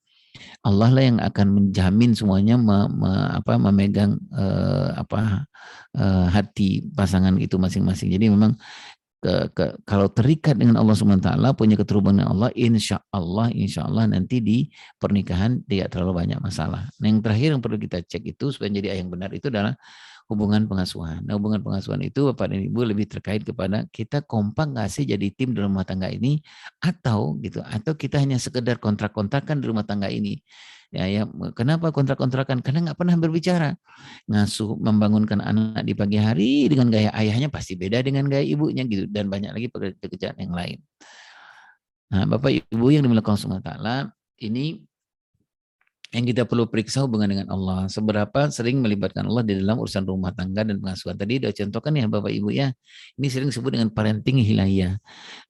Allah lah yang akan menjamin semuanya memegang hati pasangan itu masing-masing. Jadi memang kalau terikat dengan Allah Subhanahu wa taala, punya keterhubungan dengan Allah, insya Allah nanti di pernikahan tidak terlalu banyak masalah. Nah, yang terakhir yang perlu kita cek itu supaya jadi ayah yang benar itu adalah hubungan pengasuhan. Nah, hubungan pengasuhan itu Bapak dan Ibu lebih terkait kepada kita kompak nggak sih jadi tim dalam rumah tangga ini, atau kita hanya sekedar kontrak-kontrakan di rumah tangga ini. Ya, kenapa kontrak-kontrakan? Karena nggak pernah berbicara. Ngasuh membangunkan anak di pagi hari dengan gaya ayahnya pasti beda dengan gaya ibunya gitu, dan banyak lagi pekerjaan yang lain. Nah, Bapak Ibu yang dimiliki Allah Subhanahu wa taala, ini yang kita perlu periksa hubungan dengan Allah. Seberapa sering melibatkan Allah di dalam urusan rumah tangga dan pengasuhan. Tadi sudah contohkan ya Bapak Ibu ya. Ini sering disebut dengan parenting hilaiah.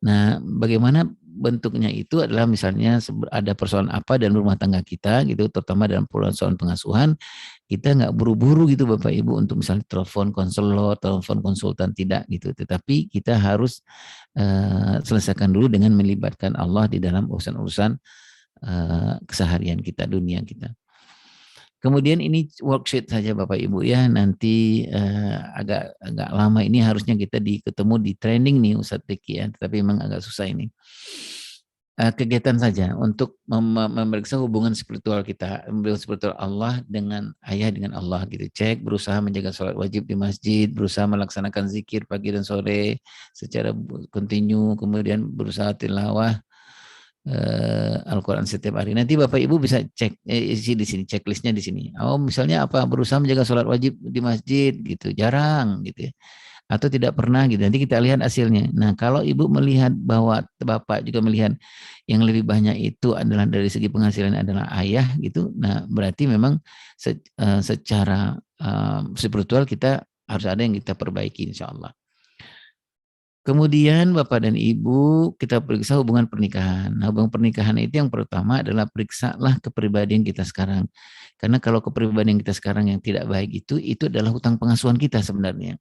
Nah, bagaimana bentuknya itu adalah misalnya ada persoalan apa dalam rumah tangga kita gitu, terutama dalam persoalan pengasuhan, kita nggak buru-buru gitu Bapak Ibu untuk misalnya telepon konselor, telepon konsultan, tidak gitu. Tetapi kita harus selesaikan dulu dengan melibatkan Allah di dalam urusan-urusan keseharian kita, dunia kita. Kemudian ini worksheet saja Bapak Ibu ya, nanti agak lama ini harusnya kita ketemu di training nih Ustadz Riki ya, tetapi memang agak susah ini. Kegiatan saja untuk memeriksa hubungan spiritual kita, hubungan spiritual Allah dengan ayah, dengan Allah gitu. Cek, berusaha menjaga sholat wajib di masjid, berusaha melaksanakan zikir pagi dan sore secara kontinu, kemudian berusaha tilawah Al-Quran setiap hari. Nanti Bapak Ibu bisa cek isi di sini, checklistnya di sini. Oh, misalnya apa? Berusaha menjaga sholat wajib di masjid gitu, jarang gitu ya. Atau tidak pernah gitu. Nanti kita lihat hasilnya. Nah, kalau Ibu melihat bahwa Bapak juga melihat yang lebih banyak itu adalah dari segi penghasilan adalah ayah gitu. Nah, berarti memang secara spiritual kita harus ada yang kita perbaiki insya Allah. Kemudian Bapak dan Ibu kita periksa hubungan pernikahan. Nah, hubungan pernikahan itu yang pertama adalah periksalah kepribadian kita sekarang. Karena kalau kepribadian kita sekarang yang tidak baik itu adalah hutang pengasuhan kita sebenarnya.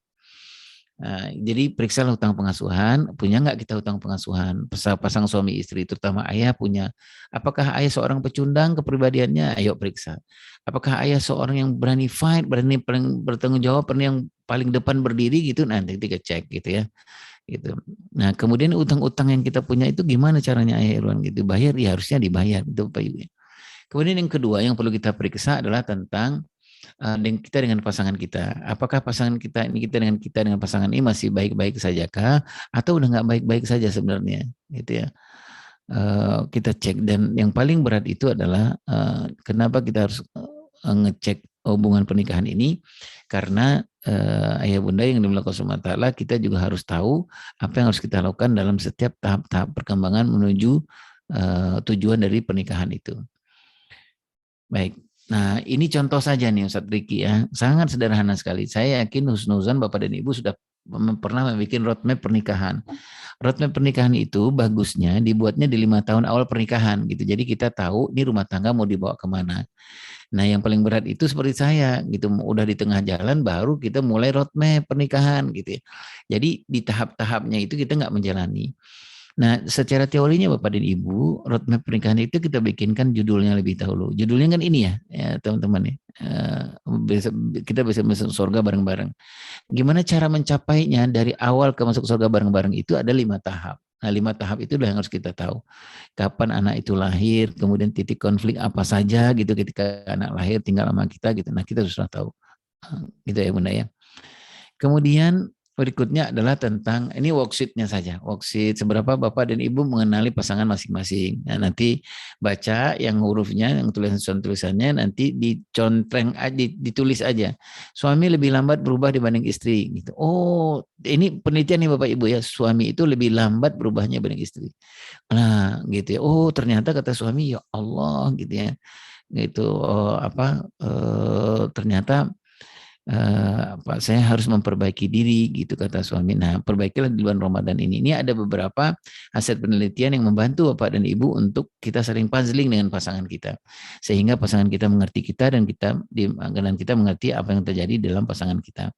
Nah, jadi periksalah hutang pengasuhan, punya nggak kita hutang pengasuhan? Pasang suami istri, terutama ayah punya. Apakah ayah seorang pecundang kepribadiannya? Ayo periksa. Apakah ayah seorang yang berani fight, berani paling bertanggung jawab, berani yang paling depan berdiri gitu? Nanti kita cek gitu ya. Gitu. Nah, kemudian utang-utang yang kita punya itu gimana caranya Ayah Irwan gitu? Bayar ya harusnya dibayar itu Pak Ibu. Kemudian yang kedua yang perlu kita periksa adalah tentang kita dengan pasangan kita. Apakah pasangan kita ini kita dengan pasangan ini masih baik-baik saja kah atau udah nggak baik-baik saja sebenarnya gitu ya. Kita cek dan yang paling berat itu adalah kenapa kita harus ngecek hubungan pernikahan ini karena ayah bunda yang dimiliki Allah Ta'ala kita juga harus tahu apa yang harus kita lakukan dalam setiap tahap-tahap perkembangan menuju tujuan dari pernikahan itu. Baik, nah ini contoh saja nih Ustadz Riki ya, sangat sederhana sekali. Saya yakin husnuzan Bapak dan Ibu sudah pernah membuat roadmap pernikahan. Roadmap pernikahan itu bagusnya dibuatnya di 5 tahun awal pernikahan gitu. Jadi kita tahu ini rumah tangga mau dibawa kemana. Nah yang paling berat itu seperti saya gitu, udah di tengah jalan baru kita mulai roadmap pernikahan gitu ya. Jadi di tahap-tahapnya itu kita nggak menjalani. Nah, secara teorinya Bapak dan Ibu, roadmap pernikahan itu kita bikinkan judulnya lebih dahulu. Judulnya kan ini ya teman-teman ya. Kita bisa masuk surga bareng-bareng. Gimana cara mencapainya dari awal ke masuk surga bareng-bareng itu ada 5 tahap. Nah, 5 tahap itu yang harus kita tahu. Kapan anak itu lahir, kemudian titik konflik apa saja gitu ketika anak lahir tinggal sama kita gitu. Nah, kita sudah tahu. Gitu ya Bunda ya. Kemudian berikutnya adalah tentang ini worksheet-nya saja. Worksheet seberapa Bapak dan Ibu mengenali pasangan masing-masing. Nah, nanti baca yang hurufnya, yang tulisannya nanti dicontreng aja, ditulis aja. Suami lebih lambat berubah dibanding istri gitu. Oh, ini penelitian nih Bapak Ibu ya. Suami itu lebih lambat berubahnya dibanding istri. Nah, gitu ya. Oh, ternyata kata suami ya Allah gitu ya. Gitu ternyata saya harus memperbaiki diri gitu kata suami. Nah, perbaikilah di bulan Ramadan ini. Ini ada beberapa hasil penelitian yang membantu Bapak dan Ibu untuk kita sering puzzling dengan pasangan kita. Sehingga pasangan kita mengerti kita dan kita mengerti apa yang terjadi dalam pasangan kita.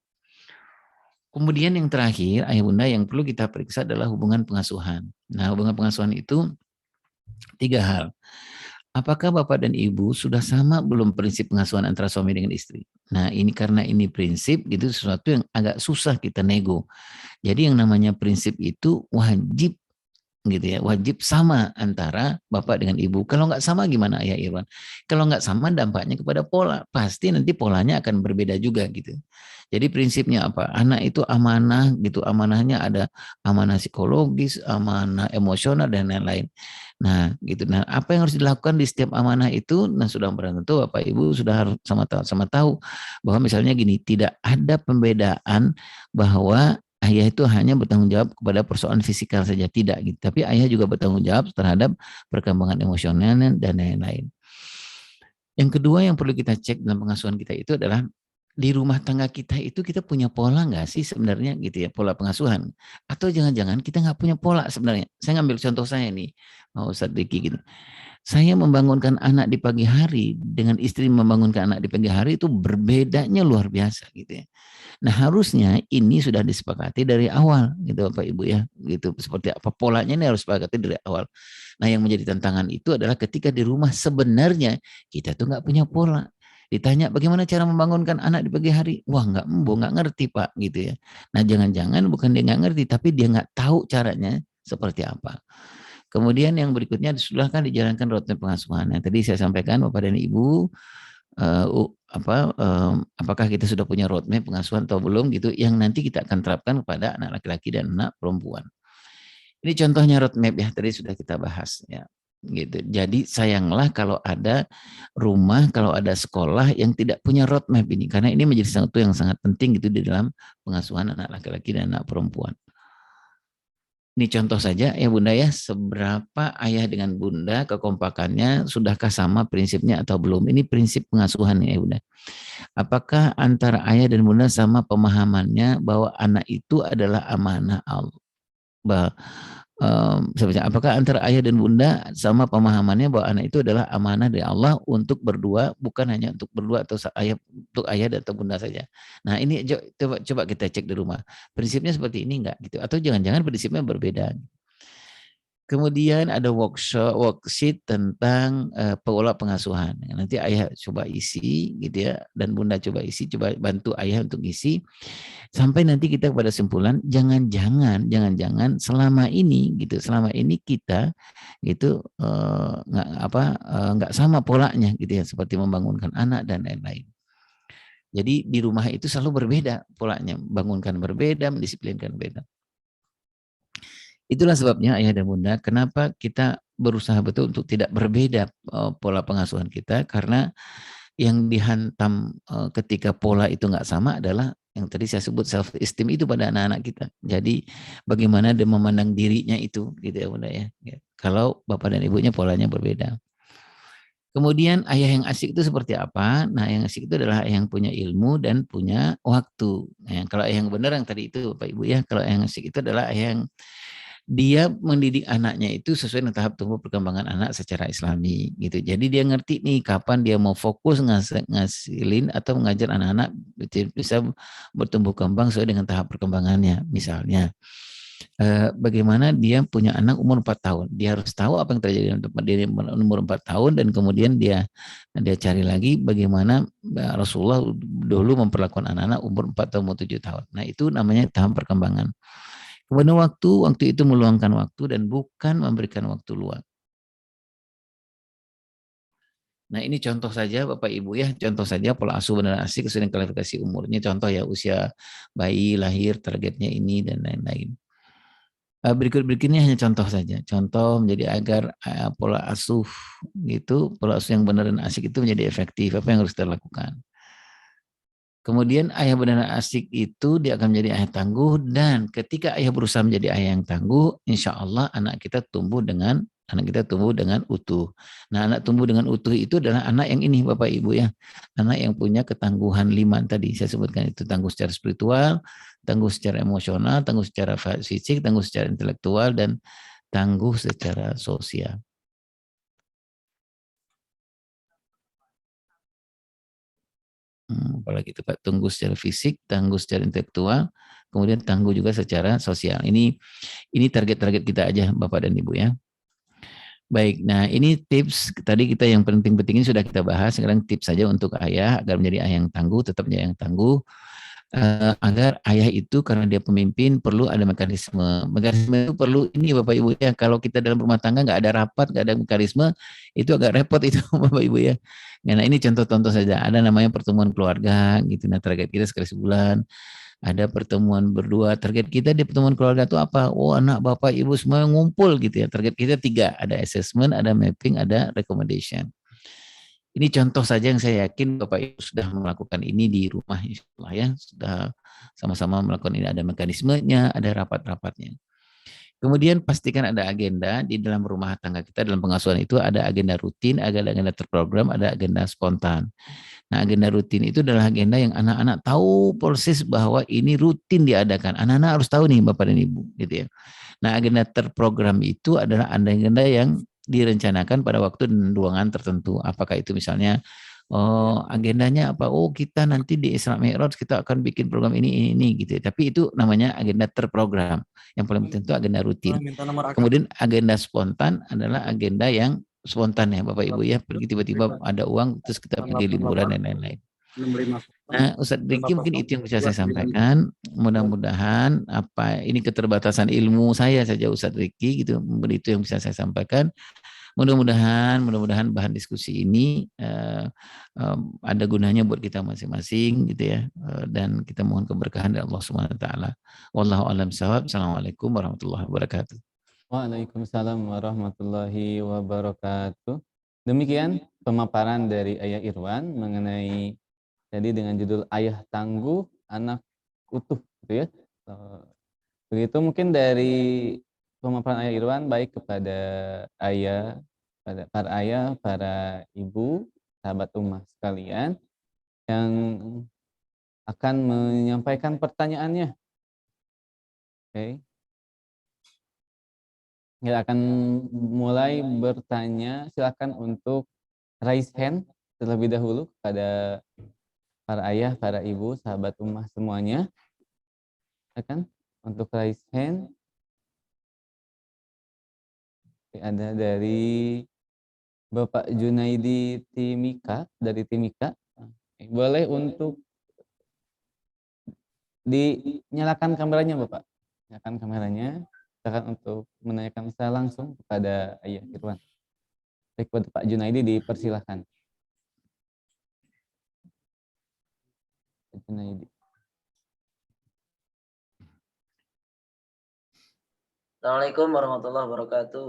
Kemudian yang terakhir, ayah bunda yang perlu kita periksa adalah hubungan pengasuhan. Nah, hubungan pengasuhan itu 3 hal. Apakah Bapak dan Ibu sudah sama belum prinsip pengasuhan antara suami dengan istri? Nah, ini karena ini prinsip itu sesuatu yang agak susah kita nego. Jadi yang namanya prinsip itu wajib gitu ya, wajib sama antara Bapak dengan Ibu. Kalau nggak sama gimana Ayah Irwan? Kalau nggak sama dampaknya kepada pola, pasti nanti polanya akan berbeda juga gitu. Jadi prinsipnya apa? Anak itu amanah gitu, amanahnya ada amanah psikologis, amanah emosional dan lain-lain. Nah, gitu. Nah, apa yang harus dilakukan di setiap amanah itu? Nah, sudah barang tentu Bapak Ibu sudah harus sama tahu bahwa misalnya gini, tidak ada pembedaan bahwa ayah itu hanya bertanggung jawab kepada persoalan fisikal saja, tidak gitu. Tapi ayah juga bertanggung jawab terhadap perkembangan emosional dan lain-lain. Yang kedua yang perlu kita cek dalam pengasuhan kita itu adalah di rumah tangga kita itu kita punya pola nggak sih sebenarnya gitu ya, pola pengasuhan? Atau jangan-jangan kita nggak punya pola sebenarnya? Saya ngambil contoh saya nih, Ustadz Diki gitu. Saya membangunkan anak di pagi hari dengan istri membangunkan anak di pagi hari itu berbedanya luar biasa gitu ya. Nah harusnya ini sudah disepakati dari awal gitu Bapak Ibu ya, gitu seperti apa polanya ini harus disepakati dari awal. Nah yang menjadi tantangan itu adalah ketika di rumah sebenarnya kita tuh nggak punya pola. Ditanya bagaimana cara membangunkan anak di pagi hari, wah nggak embo nggak ngerti Pak gitu ya. Nah jangan-jangan bukan dia nggak ngerti tapi dia nggak tahu caranya seperti apa. Kemudian yang berikutnya sudah kan dijalankan roadmap pengasuhan. Yang tadi saya sampaikan Bapak dan Ibu, apakah kita sudah punya roadmap pengasuhan atau belum gitu, yang nanti kita akan terapkan kepada anak laki-laki dan anak perempuan. Ini contohnya roadmap ya, tadi sudah kita bahas ya. Gitu. Jadi sayanglah kalau ada rumah, kalau ada sekolah yang tidak punya roadmap ini, karena ini menjadi sesuatu yang sangat penting gitu di dalam pengasuhan anak laki-laki dan anak perempuan. Ini contoh saja ya Bunda ya, seberapa ayah dengan Bunda kekompakannya, sudahkah sama prinsipnya atau belum? Ini prinsip pengasuhan ya Bunda. Apakah antara ayah dan Bunda sama pemahamannya bahwa anak itu adalah amanah Allah? Apakah antara ayah dan bunda sama pemahamannya bahwa anak itu adalah amanah dari Allah untuk berdua, bukan hanya untuk berdua atau ayah untuk ayah dan atau bunda saja. Nah ini coba kita cek di rumah. Prinsipnya seperti ini enggak gitu? Atau jangan-jangan prinsipnya berbeda? Kemudian ada worksheet tentang pola pengasuhan. Nanti ayah coba isi gitu ya, dan bunda coba isi, coba bantu ayah untuk isi. Sampai nanti kita pada simpulan, jangan-jangan selama ini gitu, selama ini kita gitu nggak sama polanya gitu ya, seperti membangunkan anak dan lain-lain. Jadi di rumah itu selalu berbeda polanya, bangunkan berbeda, mendisiplinkan berbeda. Itulah sebabnya ayah dan bunda, kenapa kita berusaha betul untuk tidak berbeda pola pengasuhan kita, karena yang dihantam ketika pola itu nggak sama adalah yang tadi saya sebut self esteem itu pada anak-anak kita. Jadi bagaimana dia memandang dirinya itu gitu ya Bunda ya. Kalau bapak dan ibunya polanya berbeda. Kemudian ayah yang asik itu seperti apa? Nah, yang asik itu adalah ayah yang punya ilmu dan punya waktu. Nah, kalau ayah yang benar yang tadi itu Bapak Ibu ya, kalau ayah yang asik itu adalah ayah yang dia mendidik anaknya itu sesuai dengan tahap tumbuh perkembangan anak secara islami gitu. Jadi dia ngerti nih kapan dia mau fokus ngasilin atau mengajar anak-anak bisa bertumbuh kembang sesuai dengan tahap perkembangannya. Misalnya bagaimana dia punya anak umur 4 tahun. Dia harus tahu apa yang terjadi untuk dia umur 4 tahun, dan kemudian dia cari lagi bagaimana Rasulullah dulu memperlakukan anak-anak umur 4 tahun, umur 7 tahun. Nah, itu namanya tahap perkembangan. Kemudian waktu itu meluangkan waktu dan bukan memberikan waktu luang. Nah ini contoh saja Bapak Ibu ya, contoh saja pola asuh benar asik sesuai dengan klarifikasi umurnya. Contoh ya usia bayi, lahir, targetnya ini dan lain-lain. Berikutnya hanya contoh saja. Contoh menjadi agar pola asuh gitu, pola asuh yang benar dan asik itu menjadi efektif. Apa yang harus kita lakukan? Kemudian ayah benar asik itu dia akan menjadi ayah tangguh, dan ketika ayah berusaha menjadi ayah yang tangguh, insya Allah anak kita tumbuh dengan utuh. Nah, anak tumbuh dengan utuh itu adalah anak yang ini Bapak Ibu ya, anak yang punya ketangguhan 5 tadi saya sebutkan itu, tangguh secara spiritual, tangguh secara emosional, tangguh secara fisik, tangguh secara intelektual, dan tangguh secara sosial. Apalagi itu Pak, tangguh secara fisik, tangguh secara intelektual, kemudian tangguh juga secara sosial. Ini target-target kita aja Bapak dan Ibu ya. Baik, nah ini tips tadi kita yang penting-penting ini sudah kita bahas. Sekarang tips saja untuk ayah agar menjadi ayah yang tangguh, tetap menjadi ayah yang tangguh. Agar ayah itu karena dia pemimpin perlu ada mekanisme. Mekanisme itu perlu ini Bapak Ibu ya. Kalau kita dalam rumah tangga nggak ada rapat, nggak ada mekanisme, itu agak repot itu Bapak Ibu ya. Nah ini contoh-contoh saja. Ada namanya pertemuan keluarga gitu. Nah target kita sekali sebulan. Ada pertemuan berdua. Target kita di pertemuan keluarga itu apa? Oh anak bapak ibu semua ngumpul gitu ya. Target kita 3. Ada assessment, ada mapping, ada recommendation. Ini contoh saja yang saya yakin Bapak Ibu sudah melakukan ini di rumah, insya ya. Sudah sama-sama melakukan ini, ada mekanismenya, ada rapat-rapatnya. Kemudian pastikan ada agenda di dalam rumah tangga kita, dalam pengasuhan itu ada agenda rutin, ada agenda terprogram, ada agenda spontan. Nah, agenda rutin itu adalah agenda yang anak-anak tahu persis bahwa ini rutin diadakan. Anak-anak harus tahu nih Bapak dan Ibu, gitu ya. Nah, agenda terprogram itu adalah agenda yang direncanakan pada waktu dan ruangan tertentu. Apakah itu misalnya agendanya apa? Oh, kita nanti di Isra Mi'raj kita akan bikin program ini gitu ya. Tapi itu namanya agenda terprogram. Yang paling penting itu agenda rutin. Kemudian agenda spontan adalah agenda yang spontan ya Bapak Ibu ya, pergi tiba-tiba ada uang terus kita pergi liburan dan lain-lain. Nah, Ustadz Riki mungkin itu yang bisa saya sampaikan. Mudah-mudahan apa ini keterbatasan ilmu saya saja Ustadz Riki gitu, itu yang bisa saya sampaikan. Mudah-mudahan bahan diskusi ini ada gunanya buat kita masing-masing gitu ya, dan kita mohon keberkahan dari Allah Subhanahu wa taala. Wallahu a'lam bishawab. Assalamualaikum warahmatullahi wabarakatuh. Waalaikumsalam warahmatullahi wabarakatuh. Demikian pemaparan dari Ayah Irwan mengenai jadi dengan judul Ayah Tangguh Anak Utuh gitu ya. Begitu mungkin dari pemaparan Ayah Irwan baik kepada ayah, para ayah, para ibu, sahabat ummah sekalian yang akan menyampaikan pertanyaannya. Oke. Kita akan mulai bertanya, silakan untuk raise hand terlebih dahulu kepada para ayah, para ibu, sahabat ummah semuanya. Silakan untuk raise hand. Ada dari Bapak Junaidi Timika, dari Timika. Boleh untuk dinyalakan kameranya Bapak. Nyalakan kameranya. Silakan untuk menanyakan secara langsung kepada Ayah Irwan. Baik, kepada Pak Junaidi dipersilakan. Pak Junaidi. Assalamualaikum warahmatullahi wabarakatuh.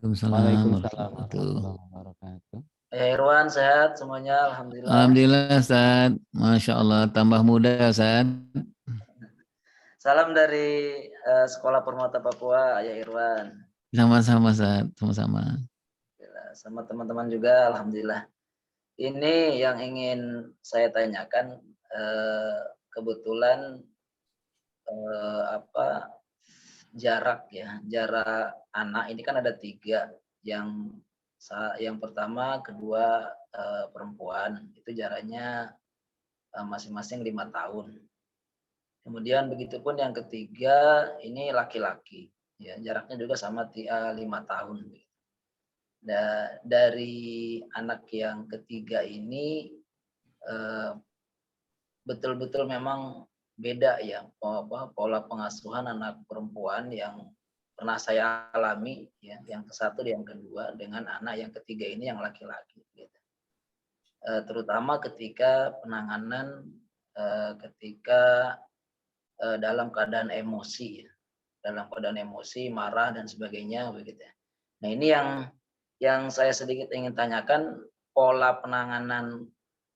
Waalaikumsalam warahmatullahi wabarakatuh. Ya Irwan sehat semuanya, alhamdulillah. Alhamdulillah Ustaz, Masya Allah tambah muda Ustaz. Salam dari Sekolah Permata Papua, Ayah Irwan. Sama-sama Ustaz, sama-sama. Sama teman-teman juga, alhamdulillah. Ini yang ingin saya tanyakan, kebetulan jarak anak ini kan ada 3, yang pertama, kedua perempuan, itu jaraknya masing-masing 5 tahun. Kemudian begitupun yang ketiga ini laki-laki, ya jaraknya juga sama 5 tahun. Dari anak yang ketiga ini betul-betul memang beda ya pola pengasuhan anak perempuan yang pernah saya alami ya, yang ke-1 dan yang kedua dengan anak yang ketiga ini yang laki-laki. Gitu. Terutama ketika penanganan ketika dalam keadaan emosi, ya. Dalam keadaan emosi, marah dan sebagainya begitu. Nah ini yang saya sedikit ingin tanyakan, pola penanganan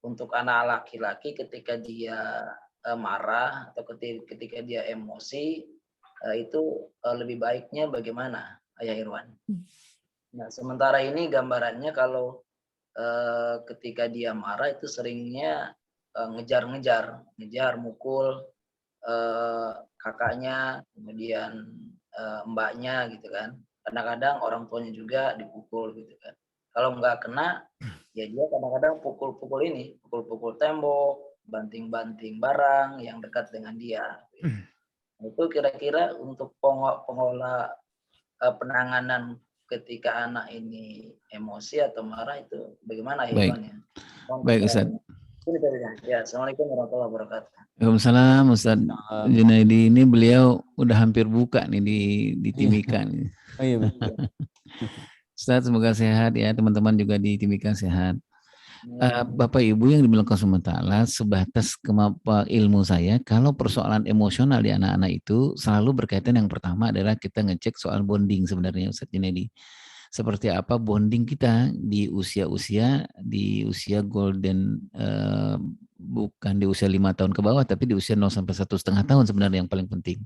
untuk anak laki-laki ketika dia marah atau ketika dia emosi itu lebih baiknya bagaimana, Ayah Irwan? Nah sementara ini gambarannya kalau ketika dia marah itu seringnya ngejar, mukul kakaknya, kemudian mbaknya gitu kan. Kadang-kadang orang tuanya juga dipukul gitu kan. Kalau nggak kena, ya dia kadang-kadang pukul-pukul tembok, banting-banting barang yang dekat dengan dia. Itu kira-kira untuk pengolah penanganan ketika anak ini emosi atau marah itu bagaimana ya? Baik Ustaz. Ya, Assalamualaikum warahmatullahi wabarakatuh. Waalaikumsalam Ustaz Junaidi, ini beliau udah hampir buka nih di Timika nih. Oh iya betul. Ustaz semoga sehat ya, teman-teman juga di Timika sehat. Bapak Ibu yang dimiliki Allah, sebatas kemampuan ilmu saya, kalau persoalan emosional di anak-anak itu selalu berkaitan, yang pertama adalah kita ngecek soal bonding sebenarnya Ustaz Junaidi. Seperti apa bonding kita di usia golden, bukan di usia 5 tahun ke bawah, tapi di usia 0 sampai 1,5 tahun sebenarnya yang paling penting.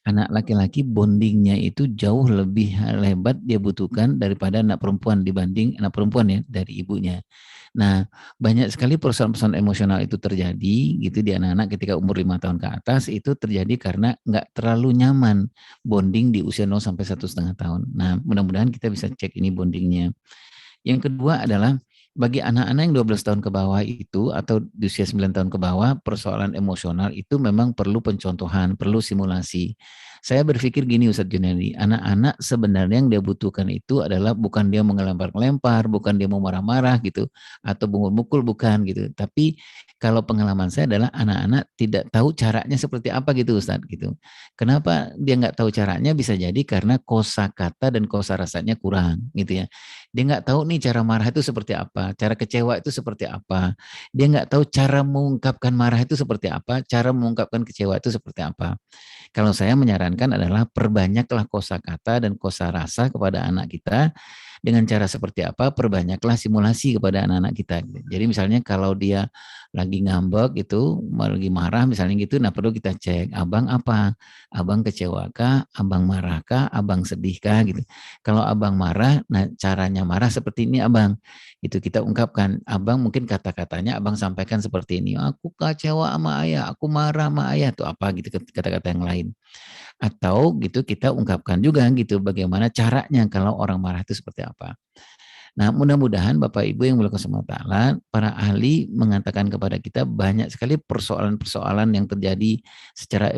Anak laki-laki bondingnya itu jauh lebih hebat dia butuhkan daripada anak perempuan dibanding anak perempuan ya dari ibunya. Nah, banyak sekali persoalan-persoalan emosional itu terjadi gitu di anak-anak ketika umur 5 tahun ke atas itu terjadi karena nggak terlalu nyaman bonding di usia 0 sampai 1,5 tahun. Nah, mudah-mudahan kita bisa cek ini bondingnya. Yang kedua adalah bagi anak-anak yang 12 tahun ke bawah itu atau di usia 9 tahun ke bawah persoalan emosional itu memang perlu pencontohan, perlu simulasi. Saya berpikir gini Ustadz Junedi, anak-anak sebenarnya yang dia butuhkan itu adalah bukan dia mau ngelempar-ngelempar, bukan dia mau marah-marah gitu, atau mukul-mukul, bukan gitu. Tapi kalau pengalaman saya adalah anak-anak tidak tahu caranya seperti apa gitu Ustadz gitu. Kenapa dia nggak tahu caranya? Bisa jadi karena kosakata dan kosarasanya kurang gitu ya. Dia nggak tahu nih cara marah itu seperti apa, cara kecewa itu seperti apa. Dia nggak tahu cara mengungkapkan marah itu seperti apa, cara mengungkapkan kecewa itu seperti apa. Kalau saya menyarankan adalah perbanyaklah kosakata dan kosarasa kepada anak kita dengan cara seperti apa, perbanyaklah simulasi kepada anak-anak kita. Jadi misalnya kalau dia lagi ngambek itu, lagi marah misalnya gitu, nah perlu kita cek, abang apa? Abang kecewakah? Abang marahkah? Abang sedihkah? Gitu. Kalau abang marah, nah caranya marah seperti ini abang. Itu kita ungkapkan, abang mungkin kata-katanya abang sampaikan seperti ini, aku kecewa sama ayah, aku marah sama ayah, itu apa gitu kata-kata yang lain. Atau gitu kita ungkapkan juga gitu bagaimana caranya kalau orang marah itu seperti apa. Nah, mudah-mudahan Bapak Ibu yang mulia Allah, para ahli mengatakan kepada kita banyak sekali persoalan-persoalan yang terjadi secara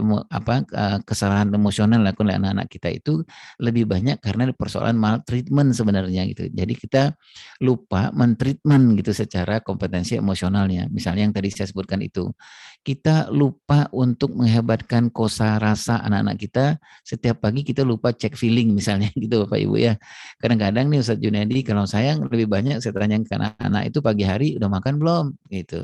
kesalahan emosional dilakukan oleh anak-anak kita itu lebih banyak karena persoalan maltreatment sebenarnya gitu. Jadi kita lupa mentreatment gitu secara kompetensi emosionalnya. Misalnya yang tadi saya sebutkan itu. Kita lupa untuk menghebatkan kosa rasa anak-anak kita. Setiap pagi kita lupa cek feeling misalnya gitu Bapak Ibu ya. Kadang-kadang nih Ustadz Junedi, kalau saya lebih banyak saya tanya ke anak-anak itu pagi hari udah makan belum gitu.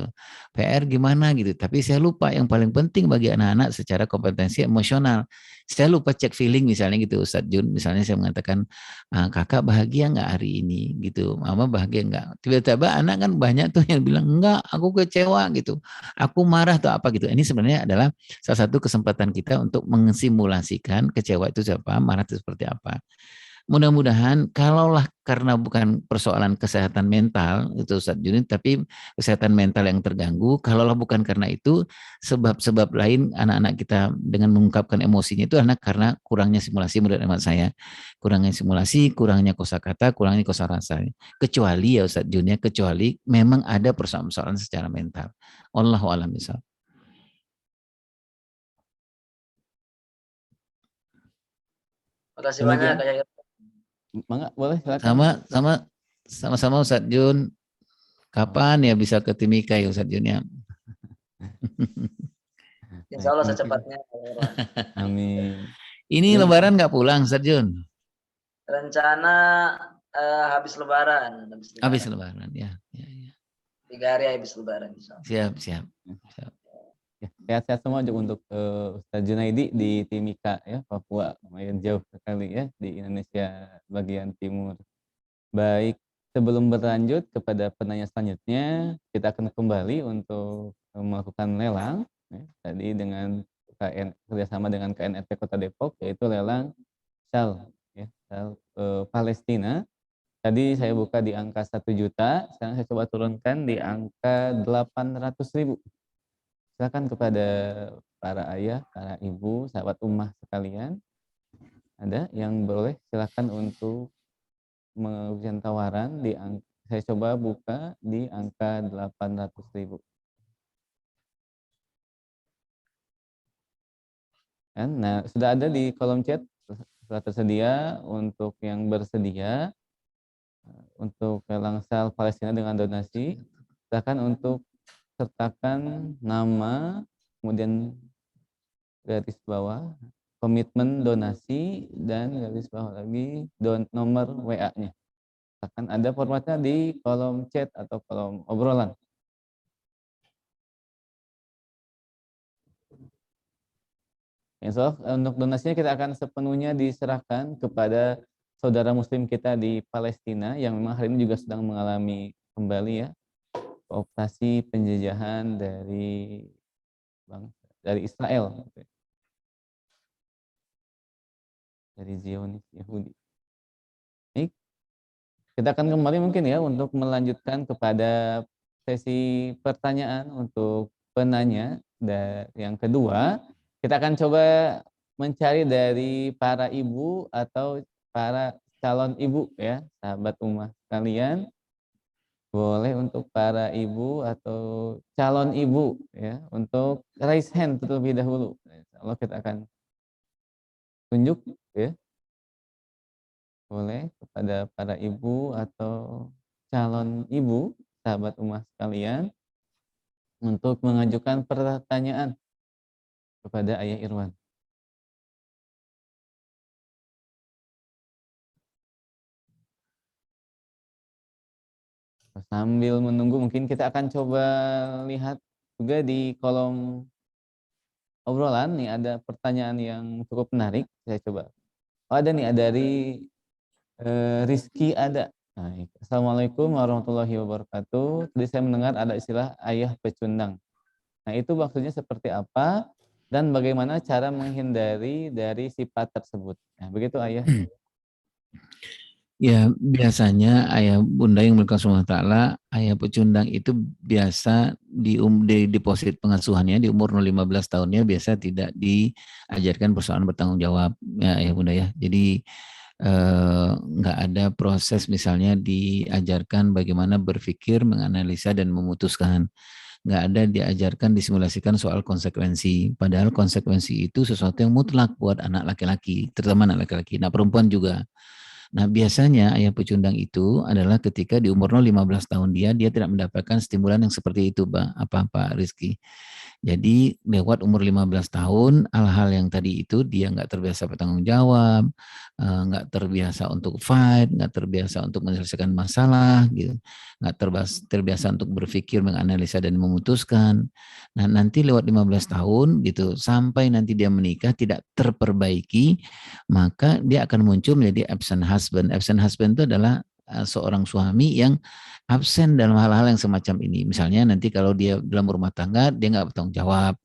PR gimana gitu. Tapi saya lupa yang paling penting bagi anak-anak secara kompetensi emosional. Saya lupa cek feeling misalnya gitu Ustadz Jun. Misalnya saya mengatakan, kakak bahagia nggak hari ini gitu. Mama bahagia nggak. Tiba-tiba anak kan banyak tuh yang bilang, enggak aku kecewa gitu. Aku marah atau apa gitu. Ini sebenarnya adalah salah satu kesempatan kita untuk mensimulasikan kecewa itu siapa, marah itu seperti apa. Mudah-mudahan kalaulah karena bukan persoalan kesehatan mental itu Ustaz Junid, tapi kesehatan mental yang terganggu, kalaulah bukan karena itu, sebab-sebab lain anak-anak kita dengan mengungkapkan emosinya itu anak karena kurangnya simulasi menurut hemat saya. Kurangnya simulasi, kurangnya kosakata, kurangnya kosarasa. Kecuali ya Ustaz Junid, kecuali memang ada persoalan-persoalan secara mental. Wallahu a'lam bishawab. Makasih banyak Demikian, Kak Yayat. Mangga, boleh silakan. Sama-sama Ustaz Jun. Kapan ya bisa ke Timika ya Ustaz Jun ya? Insya Baik, Allah mungkin. secepatnya. Amin. Ini Ini lebaran nggak pulang Ustaz Jun? Rencana habis Lebaran, Habis lebaran ya. 3 hari habis Lebaran. Insya Allah. Siap, siap. Siap. ya, sehat-sehat semua juga untuk Ustadz Junaidi di Timika ya, Papua. Lumayan jauh sekali ya di Indonesia bagian timur. Baik, sebelum berlanjut kepada penanya selanjutnya, kita akan kembali untuk melakukan lelang ya, tadi dengan kerjasama dengan KNRT Kota Depok, yaitu lelang SAL ya, SAL Palestina. Tadi saya buka di angka 1 juta, sekarang saya coba turunkan di angka 800.000. Silakan kepada para ayah, para ibu, sahabat ummah sekalian, ada yang boleh silakan untuk memberikan tawaran di saya coba buka di angka 800.000. Nah, sudah ada di kolom chat, sudah tersedia untuk yang bersedia untuk lelang sel Palestina dengan donasi. Silakan untuk sertakan nama, kemudian garis bawah komitmen donasi, dan garis bawah lagi nomor WA-nya. Akan ada formatnya di kolom chat atau kolom obrolan. Insya Allah untuk donasinya kita akan sepenuhnya diserahkan kepada saudara muslim kita di Palestina yang memang hari ini juga sedang mengalami kembali ya operasi penjajahan dari Israel. dari Zionis Yahudi. Baik, kita akan kembali mungkin ya untuk melanjutkan kepada sesi pertanyaan untuk penanya. Dan yang kedua, kita akan coba mencari dari para ibu atau para calon ibu ya, sahabat ummah sekalian. Boleh untuk para ibu atau calon ibu ya, untuk raise hand terlebih dahulu. Insyaallah kita akan tunjuk ya, boleh kepada para ibu atau calon ibu, sahabat ummah sekalian, untuk mengajukan pertanyaan kepada Ayah Irwan. Sambil menunggu mungkin kita akan coba lihat juga di kolom obrolan nih ada pertanyaan yang cukup menarik. Saya coba. Oh, ada nih, ada dari Rizky ada. Baik. Assalamualaikum warahmatullahi wabarakatuh. Tadi saya mendengar ada istilah ayah pecundang. Nah, itu maksudnya seperti apa dan bagaimana cara menghindari dari sifat tersebut? Nah, begitu ayah. Ya, biasanya ayah bunda yang berkah subhanahu wa ta'ala, ayah pecundang itu biasa di deposit pengasuhannya di umur 15 tahunnya biasa tidak diajarkan persoalan bertanggung jawab ya ayah bunda ya. Jadi nggak ada proses misalnya diajarkan bagaimana berpikir, menganalisa dan memutuskan. Nggak ada diajarkan disimulasikan soal konsekuensi. Padahal konsekuensi itu sesuatu yang mutlak buat anak laki-laki, terutama anak laki-laki. Nah, perempuan juga. Nah, biasanya ayah pecundang itu adalah ketika di umur 15 tahun dia tidak mendapatkan stimulan yang seperti itu, Pak Rizky. Jadi lewat umur 15 tahun, hal-hal yang tadi itu dia nggak terbiasa bertanggung jawab, nggak terbiasa untuk fight, nggak terbiasa untuk menyelesaikan masalah, gitu, nggak terbiasa untuk berpikir, menganalisa dan memutuskan. Nah, nanti lewat 15 tahun gitu, sampai nanti dia menikah tidak terperbaiki, maka dia akan muncul menjadi absent husband. Absent husband itu adalah seorang suami yang absen dalam hal-hal yang semacam ini. Misalnya nanti kalau dia dalam rumah tangga dia nggak bertanggung jawab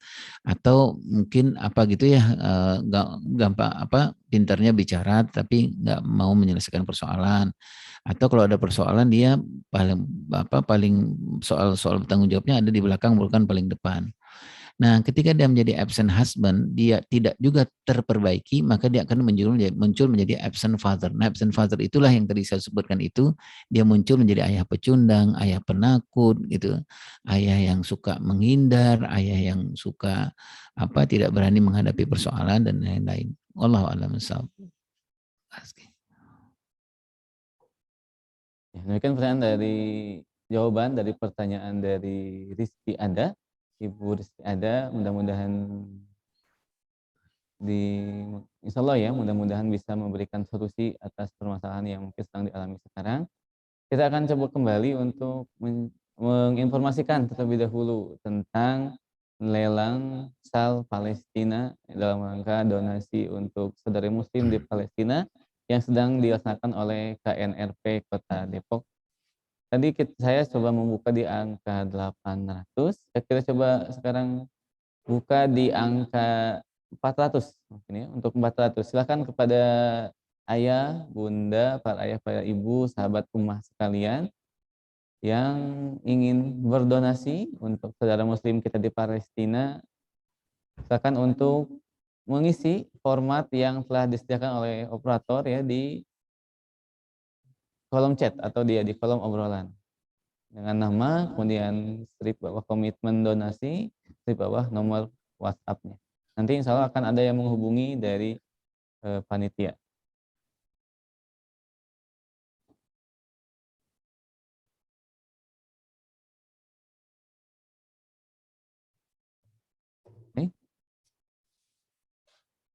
atau mungkin apa gitu ya gampang apa pintarnya bicara tapi nggak mau menyelesaikan persoalan atau kalau ada persoalan dia paling soal bertanggung jawabnya ada di belakang bukan paling depan. Nah, ketika dia menjadi absent husband, dia tidak juga terperbaiki, maka dia akan muncul menjadi absent father. Nah, absent father itulah yang tadi saya sebutkan itu, dia muncul menjadi ayah pecundang, ayah penakut, gitu, ayah yang suka menghindar, ayah yang suka tidak berani menghadapi persoalan dan lain-lain. Wallahu a'lam bishawab. Ya, demikian pertanyaan dari jawaban dari pertanyaan dari Rizky ada, Ibu Rizky ada, mudah-mudahan insya Allah ya, mudah-mudahan bisa memberikan solusi atas permasalahan yang mungkin sedang dialami sekarang. Kita akan coba kembali untuk menginformasikan terlebih dahulu tentang lelang SAL Palestina dalam rangka donasi untuk saudara muslim di Palestina yang sedang dilaksanakan oleh KNRP Kota Depok. Tadi saya coba membuka di angka 800, kita coba sekarang buka di angka 400 mungkin ya, untuk 400. Silakan kepada ayah, bunda, para ayah, para ibu, sahabat ummah sekalian yang ingin berdonasi untuk saudara muslim kita di Palestina, silakan untuk mengisi format yang telah disediakan oleh operator ya di kolom chat atau di kolom obrolan dengan nama, kemudian strip bawah komitmen donasi, strip bawah nomor WhatsApp-nya. Nanti insya Allah akan ada yang menghubungi dari panitia. Oke.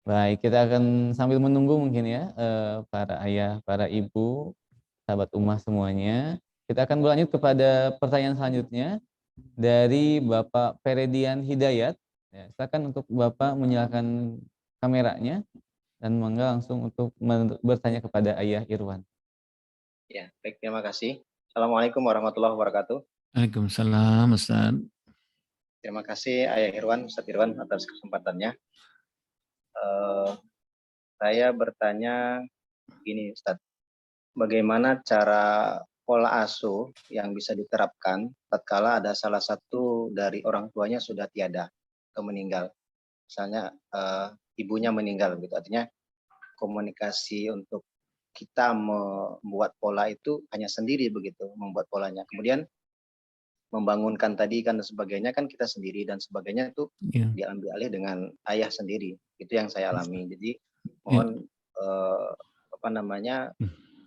Baik, kita akan sambil menunggu mungkin ya para ayah, para ibu, sahabat ummah semuanya. Kita akan berlanjut kepada pertanyaan selanjutnya dari Bapak Feredian Hidayat. Ya, silakan untuk Bapak menyalakan kameranya dan mangga langsung untuk bertanya kepada Ayah Irwan. Ya, baik, terima kasih. Assalamualaikum warahmatullahi wabarakatuh. Waalaikumsalam, Ustaz. Terima kasih Ayah Irwan, Ustaz Irwan atas kesempatannya. Saya bertanya gini Ustadz, bagaimana cara pola asuh yang bisa diterapkan tatkala ada salah satu dari orang tuanya sudah tiada atau meninggal. Misalnya ibunya meninggal gitu. Artinya komunikasi untuk kita membuat pola itu hanya sendiri begitu, membuat polanya. Kemudian membangunkan tadi kan dan sebagainya kan kita sendiri dan sebagainya itu diambil alih dengan ayah sendiri. Itu yang saya alami. Jadi mohon